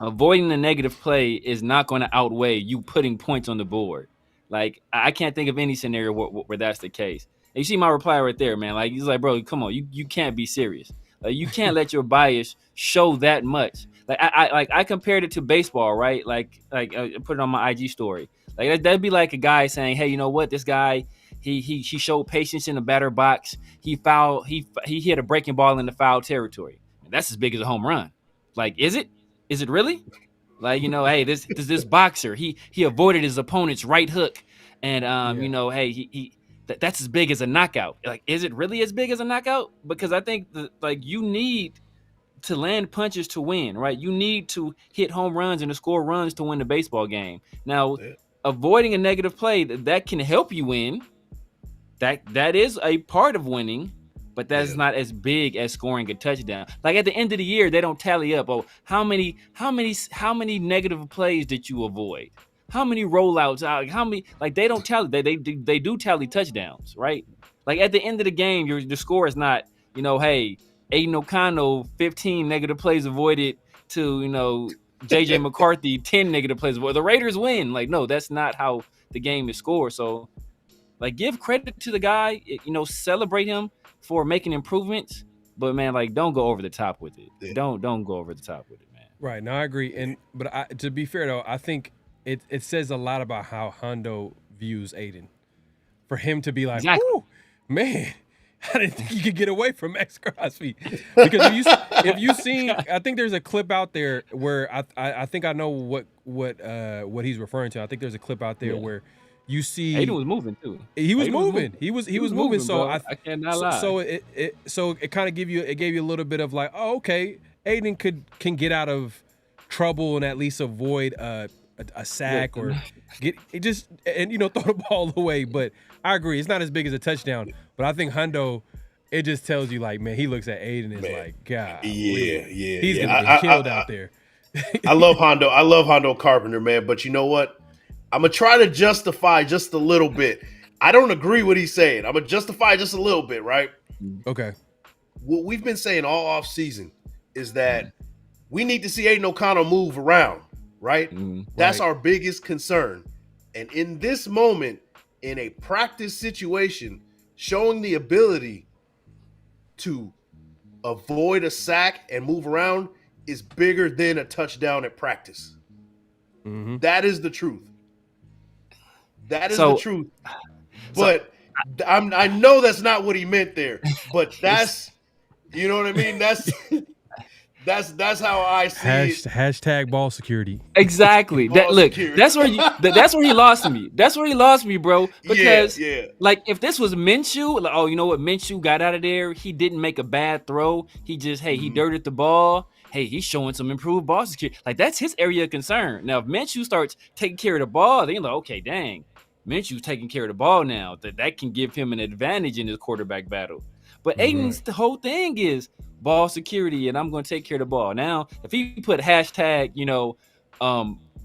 Speaker 1: avoiding the negative play is not going to outweigh you putting points on the board. Like, I can't think of any scenario where that's the case. And you see my reply right there, man. Like, he's like, bro, come on, you can't be serious. Like, you can't let your bias show that much. Like, I compared it to baseball, right? Like I put it on my IG story. Like, that'd be like a guy saying, hey, you know what? This guy, he showed patience in the batter box. He hit a breaking ball in the foul territory. That's as big as a home run. Like, is it? Is it really? Like, hey, this boxer, he avoided his opponent's right hook, and hey, that's as big as a knockout. Like, is it really as big as a knockout? Because I think you need to land punches to win, right? You need to hit home runs and to score runs to win the baseball game. Now, avoiding a negative play that can help you win. That is a part of winning. But that's not as big as scoring a touchdown. Like, at the end of the year, they don't tally up. Oh, how many negative plays did you avoid? How many rollouts? How many? Like, they don't tally. They do tally touchdowns, right? Like, at the end of the game, the score is not, hey, Aiden O'Connell 15 negative plays avoided to JJ McCarthy 10 negative plays avoided. The Raiders win. Like, no, that's not how the game is scored. So, like, give credit to the guy. Celebrate him for making improvements, but man, like, don't go over the top with it. Yeah. Don't go over the top with it, man.
Speaker 3: Right. No, I agree. But to be fair though, I think it says a lot about how Hondo views Aiden. For him to be like, "Ooh, man, I didn't think you could get away from Max Crosby." Because if you seen, I think there's a clip out there where I think I know what he's referring to. I think there's a clip out there where you see
Speaker 1: Aiden was moving too.
Speaker 3: He was moving. He was moving. So
Speaker 1: I cannot lie.
Speaker 3: So it kind of gave you a little bit of like, oh, okay, Aiden can get out of trouble and at least avoid a sack or get it just and throw the ball away. But I agree, it's not as big as a touchdown. But I think Hondo, it just tells you like, man, he looks at Aiden and is like, God, he's gonna get killed out there.
Speaker 2: I love Hondo. I love Hondo Carpenter, man. But you know what? I'm going to try to justify just a little bit. I don't agree with what he's saying. I'm going to justify just a little bit, right?
Speaker 3: Okay.
Speaker 2: What we've been saying all offseason is that we need to see Aiden O'Connell move around, right? That's our biggest concern. And in this moment, in a practice situation, showing the ability to avoid a sack and move around is bigger than a touchdown at practice. That is the truth. That is the truth. But I know that's not what he meant there. But that's, you know what I mean? That's how I see it.
Speaker 3: Hashtag ball security.
Speaker 1: Exactly. That's where he lost me. That's where he lost me, bro. Because like, if this was Minshew, like, oh, you know what? Minshew got out of there. He didn't make a bad throw. He just, he dirted the ball. Hey, he's showing some improved ball security. Like, that's his area of concern. Now, if Minshew starts taking care of the ball, then you're like, okay, dang, Minshew's taking care of the ball now. That can give him an advantage in his quarterback battle. But Aiden's the whole thing is ball security, and I'm going to take care of the ball. Now, if he put hashtag,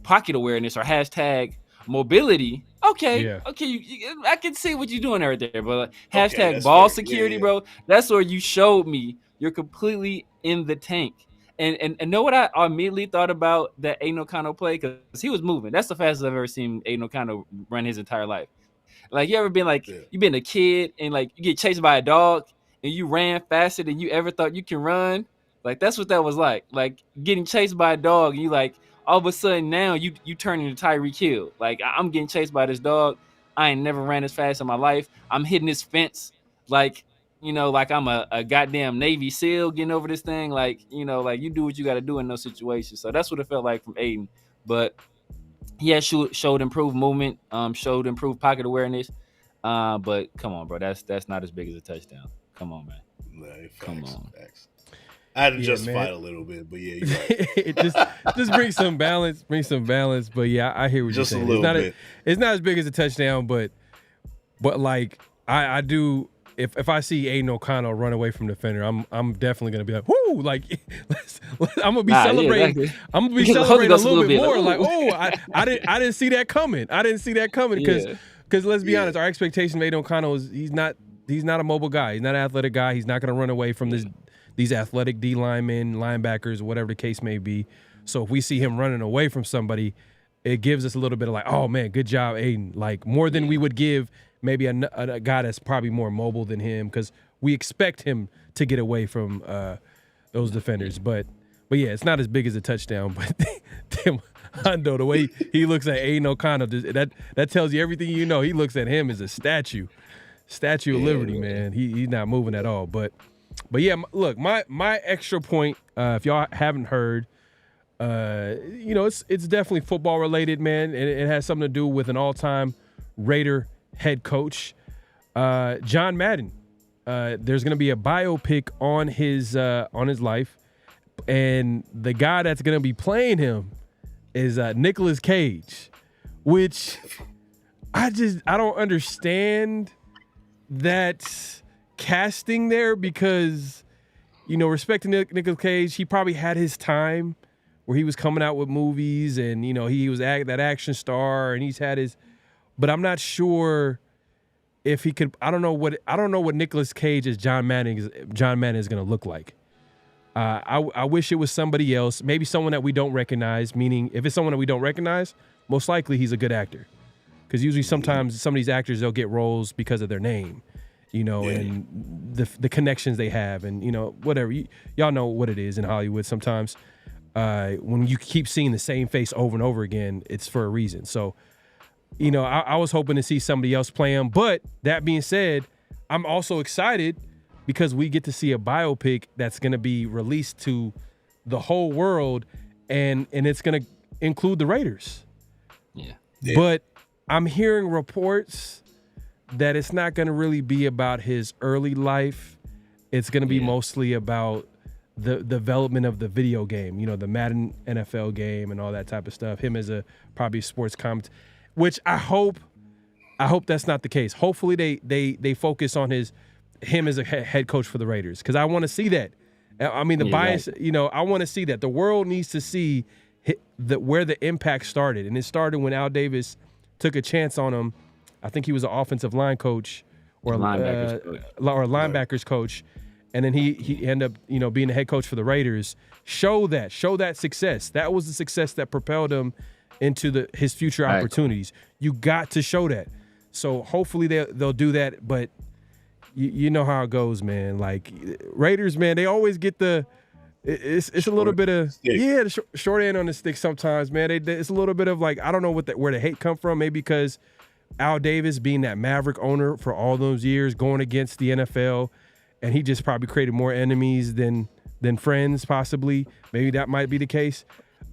Speaker 1: pocket awareness or hashtag mobility, okay, I can see what you're doing right there. But hashtag ball security, bro, that's where you showed me you're completely in the tank. And know what I immediately thought about that Aiden O'Connell play? Because he was moving. That's the fastest I've ever seen Aiden O'Connell run his entire life. Like, you ever been like, you been a kid and like you get chased by a dog and you ran faster than you ever thought you can run? Like, that's what that was like. Like, getting chased by a dog and you like, all of a sudden now you turn into Tyreek Hill. Like, I'm getting chased by this dog. I ain't never ran as fast in my life. I'm hitting this fence like, like I'm a goddamn Navy SEAL getting over this thing. Like, like you do what you got to do in those situations. So that's what it felt like from Aiden. But he showed improved movement, showed improved pocket awareness. But come on, bro, that's not as big as a touchdown. Come on, man.
Speaker 2: No,
Speaker 1: come on.
Speaker 2: Facts. I had to justify it a little bit, but yeah, you're right.
Speaker 3: It just brings some balance. But yeah, I hear what you're saying.
Speaker 2: Just a little bit.
Speaker 3: It's not as big as a touchdown, but like I do. If I see Aiden O'Connell run away from the defender, I'm definitely gonna be like, "Whoo!" Like, I'm gonna be celebrating.
Speaker 1: Yeah, exactly.
Speaker 3: I'm gonna be celebrating a little bit more. Like, oh, I didn't see that coming. I didn't see that coming because let's be honest, our expectation of Aiden O'Connell is he's not a mobile guy. He's not an athletic guy. He's not gonna run away from these athletic D linemen, linebackers, whatever the case may be. So if we see him running away from somebody, it gives us a little bit of like, oh man, good job, Aiden. Like more than we would give maybe a guy that's probably more mobile than him, because we expect him to get away from those defenders. But yeah, it's not as big as a touchdown. But damn, Hondo, the way he looks at Aiden O'Connell, that tells you everything you know. He looks at him as a statue of Liberty, man. He's not moving at all. But yeah, look, my extra point, if y'all haven't heard, it's definitely football related, man. And it has something to do with an all-time Raider head coach, John Madden. There's going to be a biopic on his life, and the guy that's going to be playing him is Nicolas Cage, which I don't understand that casting there, because respecting Nicolas Cage, he probably had his time where he was coming out with movies, and he was that action star, and he's had his. But I'm not sure if he could. I don't know what Nicolas Cage as John Madden is going to look like. I wish it was somebody else, maybe someone that we don't recognize. Meaning, if it's someone that we don't recognize, most likely he's a good actor. Because usually, sometimes some of these actors, they'll get roles because of their name, and the connections they have, and whatever. Y'all know what it is in Hollywood. Sometimes when you keep seeing the same face over and over again, it's for a reason. So. I was hoping to see somebody else play him. But that being said, I'm also excited because we get to see a biopic that's going to be released to the whole world, and it's going to include the Raiders.
Speaker 1: Yeah.
Speaker 3: But I'm hearing reports that it's not going to really be about his early life. It's going to be mostly about the development of the video game, the Madden NFL game and all that type of stuff. Him as probably sports comment. Which I hope that's not the case. Hopefully they focus on him as a head coach for the Raiders, because I want to see that. I mean, the bias, I want to see that. The world needs to see where the impact started, and it started when Al Davis took a chance on him. I think he was an offensive line coach or linebackers coach, and then he ended up being the head coach for the Raiders. Show that success. That was the success that propelled him into his future opportunities. You got to show that. So hopefully they'll do that. But you know how it goes, man. Like Raiders, man, they always get it's a little bit of the short end on the stick sometimes, man. It's a little bit of like, I don't know where the hate come from. Maybe because Al Davis being that Maverick owner for all those years, going against the NFL, and he just probably created more enemies than friends, possibly. Maybe that might be the case.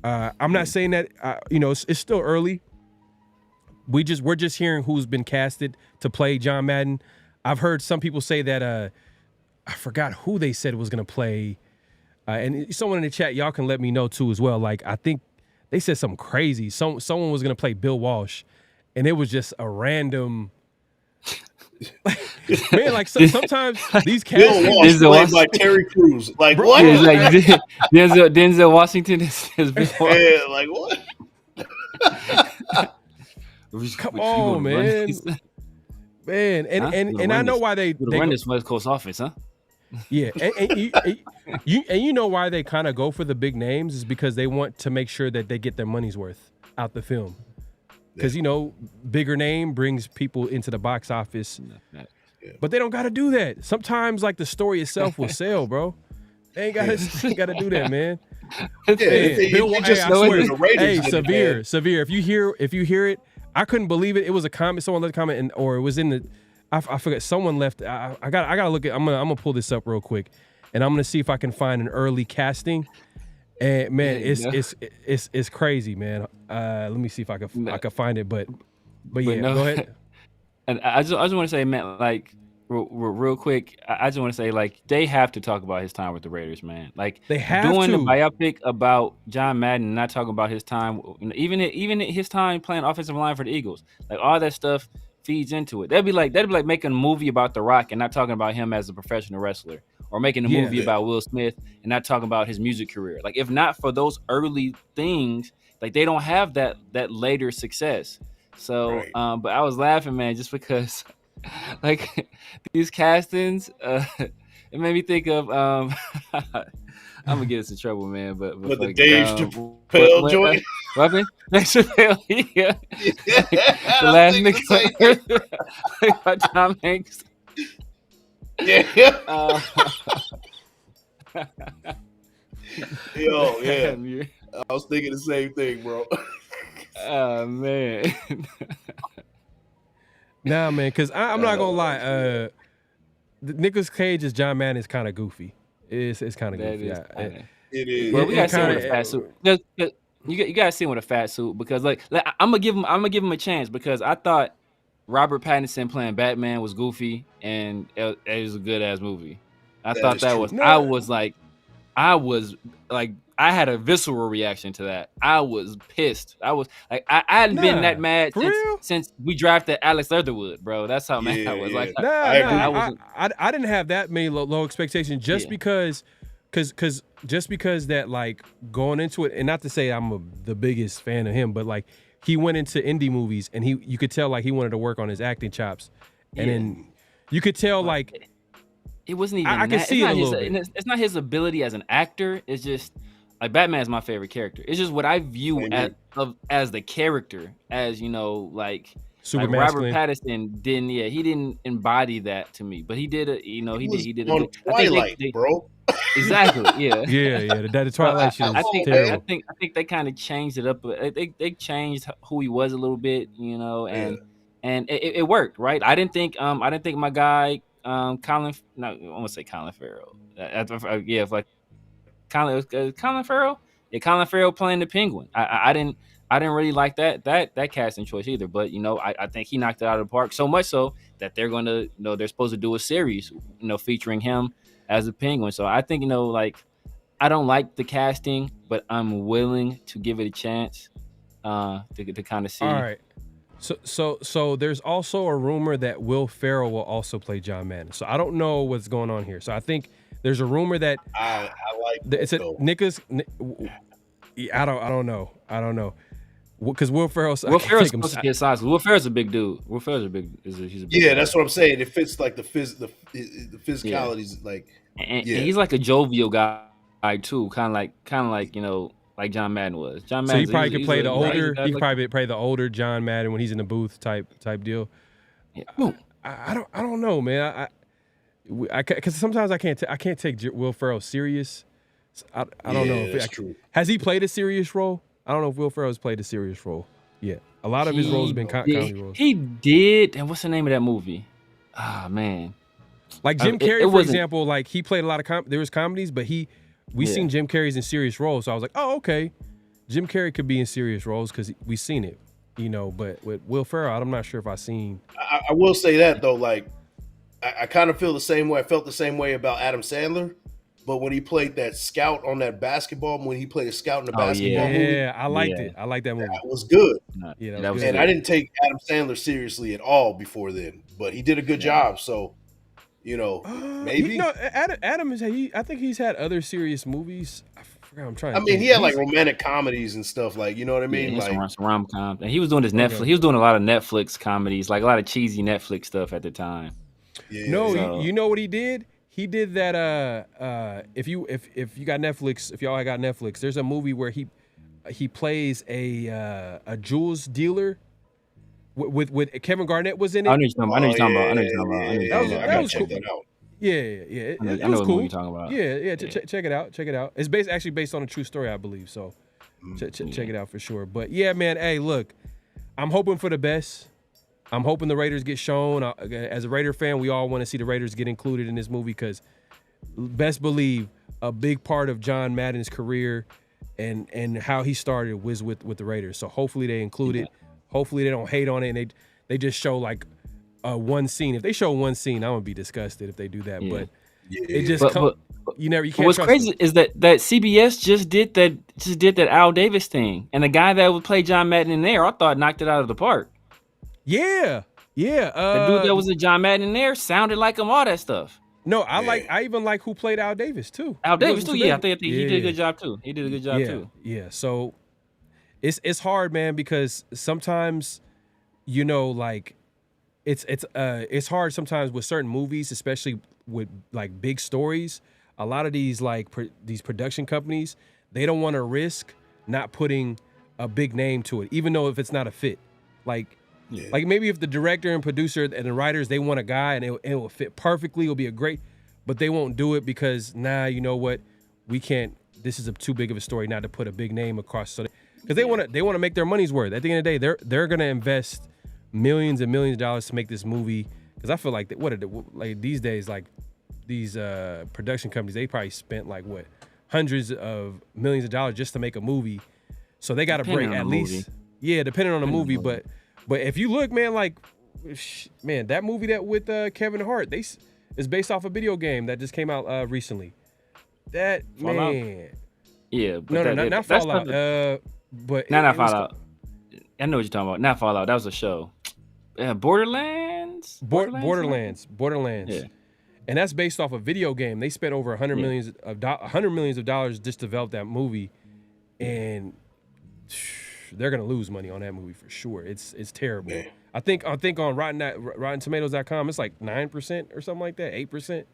Speaker 3: I'm not saying that it's still early. We're just hearing who's been casted to play John Madden. I've heard some people say that I forgot who they said was going to play, and someone in the chat, y'all can let me know too as well. Like I think they said something crazy. Someone was going to play Bill Walsh, and it was just a random. Man, like sometimes these castings.
Speaker 2: Bill Walsh played by Terry Crews. Like
Speaker 1: Bro,
Speaker 2: what?
Speaker 1: Yeah, like Denzel Washington is Bill Walsh.
Speaker 2: Yeah, like what?
Speaker 3: Come on, man. Man, and I know why they
Speaker 1: run this West Coast offense, huh?
Speaker 3: Yeah, and you know why they kind of go for the big names is because they want to make sure that they get their money's worth out the film. Because bigger name brings people into the box office, but they don't got to do that. Sometimes, like the story itself will sell, bro. They ain't got to do that, man. Severe. If you hear it, I couldn't believe it. It was a comment. Someone left a comment, or it was in the. I forget. Someone left. I gotta look at. I'm gonna pull this up real quick, and I'm gonna see if I can find an early casting. And man, it's crazy, man. Let me see if I can find it, but yeah, no. Go ahead.
Speaker 1: And I just want to say, man, like real quick, I just want to say, like, they have to talk about his time with the Raiders, man. Like
Speaker 3: they have
Speaker 1: doing
Speaker 3: to.
Speaker 1: a biopic about John Madden, and not talking about his time, even his time playing offensive line for the Eagles. Like all that stuff feeds into it. That'd be like making a movie about The Rock and not talking about him as a professional wrestler. Or making a movie about Will Smith and not talking about his music career. Like, if not for those early things, like they don't have that later success. So, right. But I was laughing, man, just because, like, these castings, it made me think of I'm gonna get us in trouble, man. But
Speaker 2: With the
Speaker 1: like,
Speaker 2: Dave Chappelle joint.
Speaker 1: What happened? Dave Chappelle, yeah.
Speaker 2: Yeah,
Speaker 1: The
Speaker 2: I'm
Speaker 1: last
Speaker 2: thinking the same thing.
Speaker 1: nigga by Tom Hanks.
Speaker 2: Yeah. Yo, yeah.
Speaker 1: Damn, yeah.
Speaker 2: I was thinking the same thing, bro.
Speaker 1: Oh man.
Speaker 3: Nah, man, because I'm not gonna lie. Nicolas Cage as John Madden is kind of goofy. It's kind of goofy.
Speaker 2: It is.
Speaker 1: Well, we gotta see him with a fat suit. You gotta see him with a fat suit because like I'm gonna give him a chance because I thought Robert Pattinson playing Batman was goofy and it was a good ass movie. I thought that was. I was like I had a visceral reaction to that. I was pissed. I was like I hadn't been that mad since we drafted Alex Leatherwood, bro. That's how mad I was. Like
Speaker 3: I didn't have that many low expectations just because that like going into it, and not to say I'm the biggest fan of him, but like he went into indie movies and you could tell like he wanted to work on his acting chops, and then you could tell like
Speaker 1: it wasn't even.
Speaker 3: I can see it a little bit.
Speaker 1: It's not his ability as an actor. It's just like Batman is my favorite character. It's just what I view as the character, as you know, like
Speaker 3: super
Speaker 1: Robert Pattinson didn't. Yeah, he didn't embody that to me, but he did. He did
Speaker 2: on Twilight, bro.
Speaker 1: Exactly. Yeah.
Speaker 3: Yeah. The Twilight shit.
Speaker 1: I think they kind of changed it up. They changed who he was a little bit, you know, and it worked, right? I didn't think my guy Colin. No, I want to say Colin Farrell. Colin Farrell. Yeah, Colin Farrell playing the Penguin. I didn't really like that casting choice either. But you know, I think he knocked it out of the park. So much so that they're going to, they're supposed to do a series, featuring him as a Penguin. So I think, like, I don't like the casting, but I'm willing to give it a chance to kind of see.
Speaker 3: All right. So there's also a rumor that Will Ferrell will also play John Madden. So I don't know what's going on here. So I think there's a rumor that
Speaker 2: I like
Speaker 3: it's a Nicholas. I don't know. Because Will Ferrell's
Speaker 1: supposed to get size. Will Ferrell's a big dude. Will Ferrell's he's a big
Speaker 2: guy.
Speaker 1: That's
Speaker 2: what I'm saying. It fits like the physicalities, like
Speaker 1: and he's like a jovial guy too, kind of like like John Madden was. John Madden.
Speaker 3: So he probably could play the older. He could probably play the older John Madden when he's in the booth type deal.
Speaker 1: Yeah.
Speaker 3: I don't know, man. Because sometimes I can't take Will Ferrell serious. I don't know if
Speaker 2: true.
Speaker 3: Has he played a serious role? I don't know if Will Ferrell's played a serious role yet. A lot of his roles have been comedy roles.
Speaker 1: He did. And what's the name of that movie? Ah, man.
Speaker 3: Like Jim Carrey, for example, like he played a lot of there was comedies, but we seen Jim Carrey's in serious roles. So I was like, oh, okay. Jim Carrey could be in serious roles because we seen it, but with Will Ferrell, I'm not sure if I seen.
Speaker 2: I will say that though, like I kind of feel the same way. I felt the same way about Adam Sandler. But when he played that scout on that basketball, when he played a scout in the basketball movie.
Speaker 3: Yeah, I liked it. I liked that movie.
Speaker 2: That was good.
Speaker 3: Yeah, that was
Speaker 2: good.
Speaker 3: And
Speaker 2: I didn't take Adam Sandler seriously at all before then, but he did a good job. So, maybe.
Speaker 3: Adam I think he's had other serious movies. I forgot. I'm trying.
Speaker 2: He had like romantic comedies and stuff, like you know what I mean,
Speaker 1: like some rom-com. And he was doing his Netflix. He was doing a lot of Netflix comedies, like a lot of cheesy Netflix stuff at the time.
Speaker 2: Yeah.
Speaker 3: No, you know what he did? He did that. If you got Netflix, if y'all got Netflix, there's a movie where he plays a jewels dealer with Kevin Garnett was in it.
Speaker 1: I know you're talking about.
Speaker 3: That was cool. Yeah. It was cool.
Speaker 1: What you're talking about.
Speaker 3: Yeah. Check it out. Check it out. It's actually based on a true story, I believe. So check it out for sure. But yeah, man. Hey, look, I'm hoping for the best. I'm hoping the Raiders get shown. As a Raider fan, we all want to see the Raiders get included in this movie because best believe a big part of John Madden's career and how he started was with the Raiders. So hopefully they include it. Hopefully they don't hate on it and they just show like one scene. If they show one scene, I'm gonna be disgusted if they do that. But it just you can't.
Speaker 1: What's crazy is that CBS just did that Al Davis thing, and the guy that would play John Madden in there, I thought knocked it out of the park.
Speaker 3: Yeah.
Speaker 1: The dude that was a John Madden in there sounded like him, all that stuff.
Speaker 3: No, I even like who played Al Davis too.
Speaker 1: Al Davis too, yeah. I think he did a good job too. He did a good job too.
Speaker 3: Yeah. So it's hard, man, because sometimes, like it's hard sometimes with certain movies, especially with like big stories. a lot of these these production companies, they don't want to risk not putting a big name to it, even though if it's not a fit. Like maybe if the director and producer and the writers, they want a guy and it will fit perfectly, it'll be a great, but they won't do it because you know what, we can't. This is too big of a story not to put a big name across. So because they want to make their money's worth. At the end of the day, they're gonna invest millions and millions of dollars to make this movie. Because I feel like these days, like these production companies, they probably spent hundreds of millions of dollars just to make a movie. So they got to break at least, depending on the movie. But if you look, man, that movie that with Kevin Hart, is based off a video game that just came out recently. That
Speaker 1: Fallout?
Speaker 3: man,
Speaker 1: yeah, but
Speaker 3: not Fallout. But
Speaker 1: not Fallout. I know what you're talking about. Not Fallout. That was a show. Borderlands.
Speaker 3: Borderlands.
Speaker 1: Yeah.
Speaker 3: And that's based off a video game. They spent over $100 millions of dollars just to develop that movie, and they're gonna lose money on that movie for sure. It's terrible. Man. I think on RottenTomatoes.com it's like 9% or something like that, 8%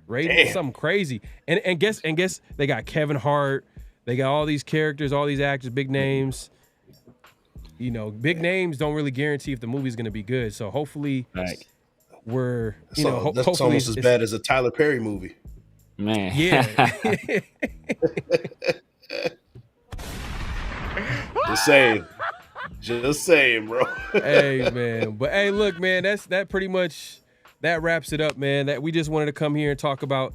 Speaker 3: rating, something crazy. And guess they got Kevin Hart, they got all these characters, all these actors, big names. You know, big names don't really guarantee if the movie's gonna be good. So hopefully, we're
Speaker 2: that's almost as bad as a Tyler Perry movie.
Speaker 1: Man,
Speaker 3: yeah.
Speaker 2: Just saying, bro.
Speaker 3: Hey, man, but hey, look, man, that pretty much wraps it up, man. That we just wanted to come here and talk about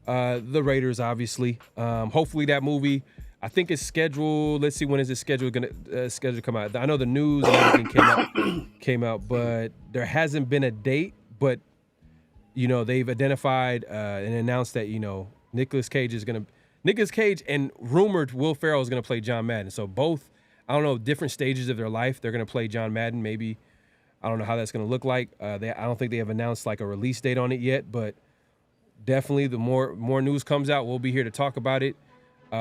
Speaker 3: the Raiders, obviously. Hopefully, that movie. I think it's scheduled. Let's see, when is it scheduled to come out? I know the news and everything came out, but there hasn't been a date. But they've identified and announced that Nicolas Cage and rumored Will Ferrell is gonna play John Madden. So both, I don't know, different stages of their life, they're gonna play John Madden. Maybe I don't know how that's gonna look like. I don't think they have announced like a release date on it yet, but definitely the more news comes out, we'll be here to talk about it.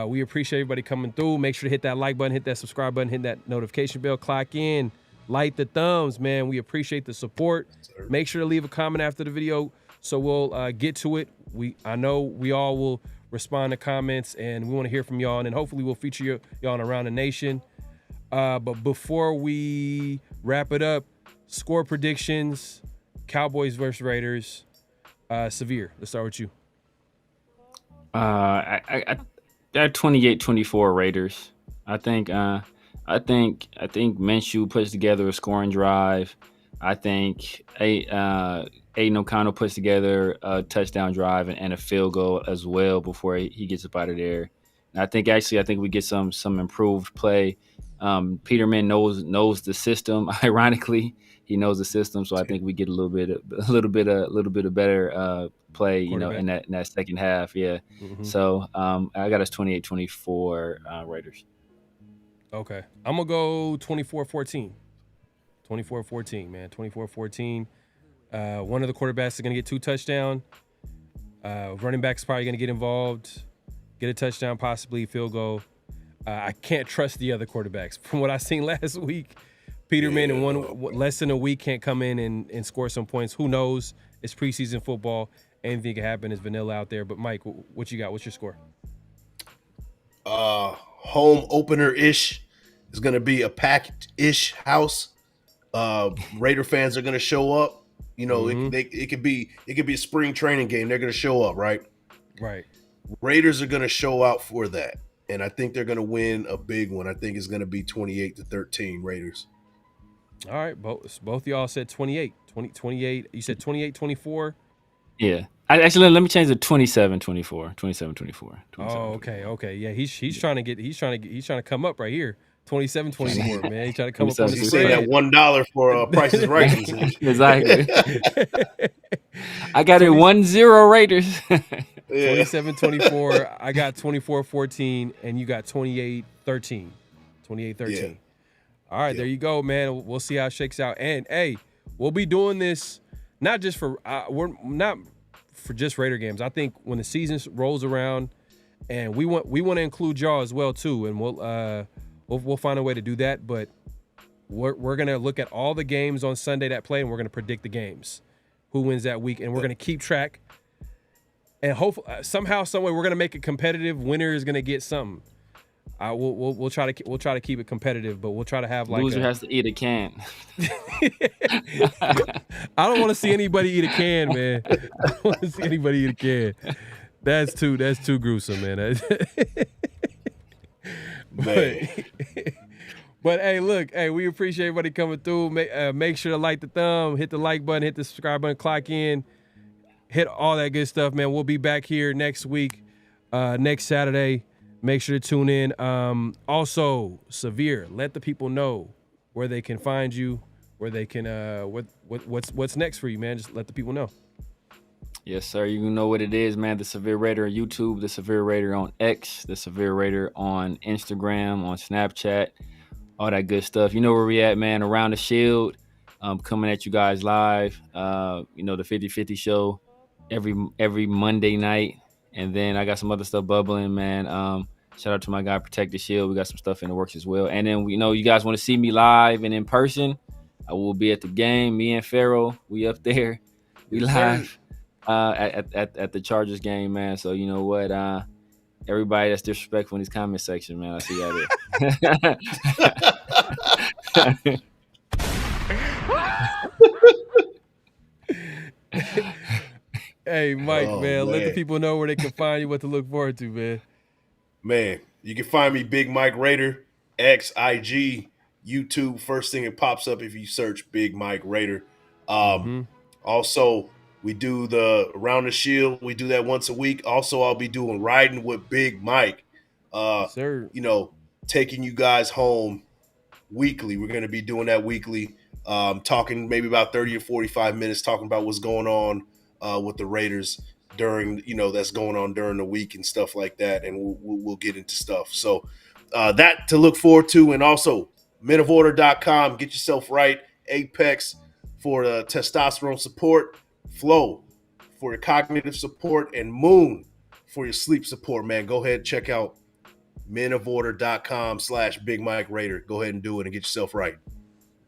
Speaker 3: We appreciate everybody coming through. Make sure to hit that like button, hit that subscribe button, hit that notification bell, clock in, light the thumbs, man. We appreciate the support. Make sure to leave a comment after the video so we'll get to it. I know we all will respond to comments, and we want to hear from y'all, and then hopefully we'll feature y'all on Around the Nation. But before we wrap it up, score predictions, Cowboys versus Raiders. Severe, let's start with you.
Speaker 1: They're 28-24 Raiders. I think Minshew puts together a scoring drive. I think Aiden O'Connell puts together a touchdown drive and a field goal as well before he gets up out of there. And I think we get some improved play. Peterman knows the system. Ironically, he knows the system, so I think we get a little bit of better play, in that second half. Yeah. Mm-hmm. So I got us 28-24 Raiders.
Speaker 3: Okay, I'm gonna go 24-14. 24-14, man. 24-14. One of the quarterbacks is gonna get 2 touchdowns. Running back's probably gonna get involved, get a touchdown, possibly field goal. I can't trust the other quarterbacks. From what I seen last week, Peterman in less than a week can't come in and score some points. Who knows? It's preseason football. Anything can happen. It's vanilla out there. But Mike, what you got? What's your score?
Speaker 2: Home opener-ish is going to be a packed-ish house. Raider fans are going to show up. It could be a spring training game. They're going to show up, right?
Speaker 3: Right.
Speaker 2: Raiders are going to show out for that, and I think they're going to win a big one. I think it's going to be 28-13 Raiders.
Speaker 3: All right, both y'all said 28. 28. You said 28-24.
Speaker 1: Yeah. Actually, let me change it to 27-24. 27-24.
Speaker 3: Oh, okay. Yeah, he's trying to come up right here. 27-24, man. He's trying to come up on the
Speaker 2: spread. That $1 for Price is Right.
Speaker 1: Exactly. I got it 1-0 Raiders.
Speaker 3: 27-24. I got 24-14, and you got 28-13. 28-13. Yeah. All right, there you go, man. We'll see how it shakes out. And hey, we'll be doing this not just for not for just Raider games. I think when the season rolls around, and we want to include y'all as well too, and we'll find a way to do that. But we're gonna look at all the games on Sunday that play, and we're gonna predict the games, who wins that week, and we're gonna keep track. And hopefully, somehow, some way, we're gonna make it competitive. Winner is gonna get something. We'll try to keep it competitive, but we'll try to have like
Speaker 1: loser has to eat a can.
Speaker 3: I don't want to see anybody eat a can, man. I don't want to see anybody eat a can. That's too gruesome, man. But hey, look, we appreciate everybody coming through. Make sure to like the thumb, hit the like button, hit the subscribe button, clock in, hit all that good stuff, man. We'll be back here next week, next Saturday. Make sure to tune in. Also, Severe, let the people know where they can find you, where they can what's next for you, man. Just let the people know.
Speaker 1: Yes, sir. You know what it is, man. The Severe Raider on YouTube, the Severe Raider on X, the Severe Raider on Instagram, on Snapchat, all that good stuff. You know where we at, man. Around the Shield, coming at you guys live. The 50-50 show every Monday night. And then I got some other stuff bubbling, man. Shout out to my guy, Protect the Shield. We got some stuff in the works as well. And then, you guys want to see me live and in person, I will be at the game. Me and Pharaoh, we up there. We live at the Chargers game, man. So you know what? Everybody that's disrespectful in this comment section, man, I see y'all
Speaker 3: there. Hey, Mike, man, let the people know where they can find you, what to look forward to, man.
Speaker 2: Man, you can find me, Big Mike Raider, X, IG, YouTube. First thing that pops up if you search Big Mike Raider. Also, we do the Around the Shield. We do that once a week. Also, I'll be doing Riding with Big Mike.
Speaker 3: Sir.
Speaker 2: Taking you guys home weekly. We're going to be doing that weekly. Talking maybe about 30 or 45 minutes, talking about what's going on with the Raiders during, that's going on during the week and stuff like that. And we'll get into stuff. So that to look forward to. And also menoforder.com, get yourself right. Apex for the testosterone support, Flow for your cognitive support, and Moon for your sleep support, man. Go ahead and check out menoforder.com/Big Mike Raider. Go ahead and do it and get yourself right.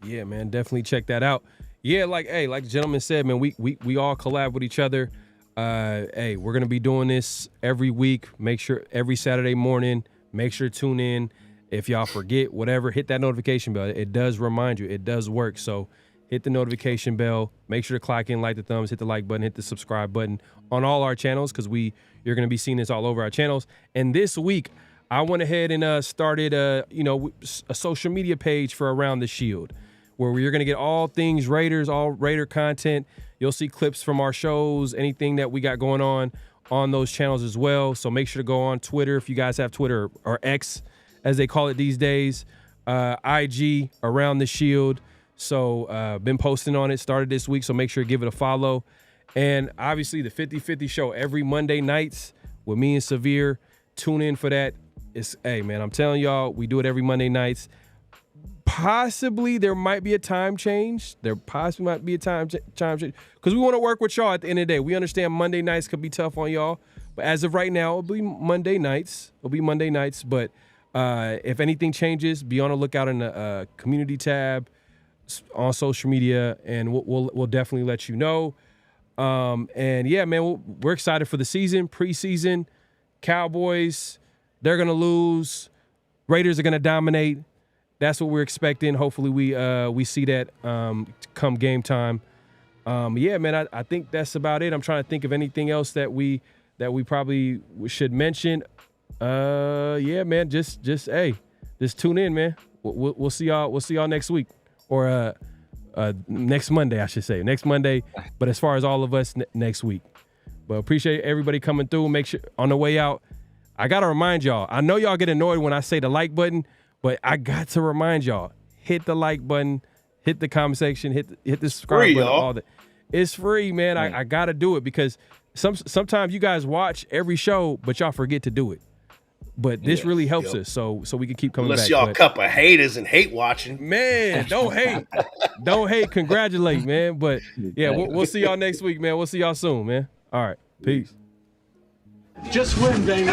Speaker 3: Yeah, man, definitely check that out. Yeah, like the gentleman said, man, we all collab with each other. We're gonna be doing this every week. Make sure every Saturday morning. Make sure to tune in. If y'all forget, whatever, hit that notification bell. It does remind you. It does work. So hit the notification bell. Make sure to clock in, like the thumbs, hit the like button, hit the subscribe button on all our channels because you're gonna be seeing this all over our channels. And this week, I went ahead and started a social media page for Around the Shield, where you're going to get all things Raiders, all Raider content. You'll see clips from our shows, anything that we got going on those channels as well. So make sure to go on Twitter if you guys have Twitter, or X as they call it these days, IG, Around the Shield. So been posting on it, started this week, so make sure to give it a follow. And obviously the 50-50 show every Monday nights with me and Severe. Tune in for that. Man, I'm telling y'all, we do it every Monday nights. Possibly there might be a time change. There possibly might be a time change because we want to work with y'all at the end of the day. We understand Monday nights could be tough on y'all, but as of right now, it'll be Monday nights. But if anything changes, be on the lookout in the community tab on social media, and we'll definitely let you know. And yeah, man, we're excited for the season, preseason. Cowboys, they're gonna lose. Raiders are gonna dominate. That's what we're expecting. Hopefully we see that come game time. Yeah, man, I think that's about it. I'm trying to think of anything else that we probably should mention. Yeah, man, just tune in, man. We'll see y'all. We'll see y'all next week, or next Monday, I should say. Next Monday. But as far as all of us, next week. But appreciate everybody coming through. Make sure on the way out, I gotta remind y'all. I know y'all get annoyed when I say the like button. But I got to remind y'all, hit the like button, hit the comment section, hit the subscribe button, all that. It's free, man. I got to do it because sometimes you guys watch every show, but y'all forget to do it. But this really helps us, so we can keep coming back.
Speaker 2: Unless y'all a couple of haters and hate watching.
Speaker 3: Man, don't hate. Don't hate, congratulate, man. But, yeah, we'll see y'all next week, man. We'll see y'all soon, man. All right, peace.
Speaker 13: Just win, baby.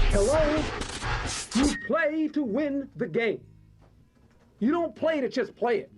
Speaker 14: Hello? You play to win the game. You don't play to just play it.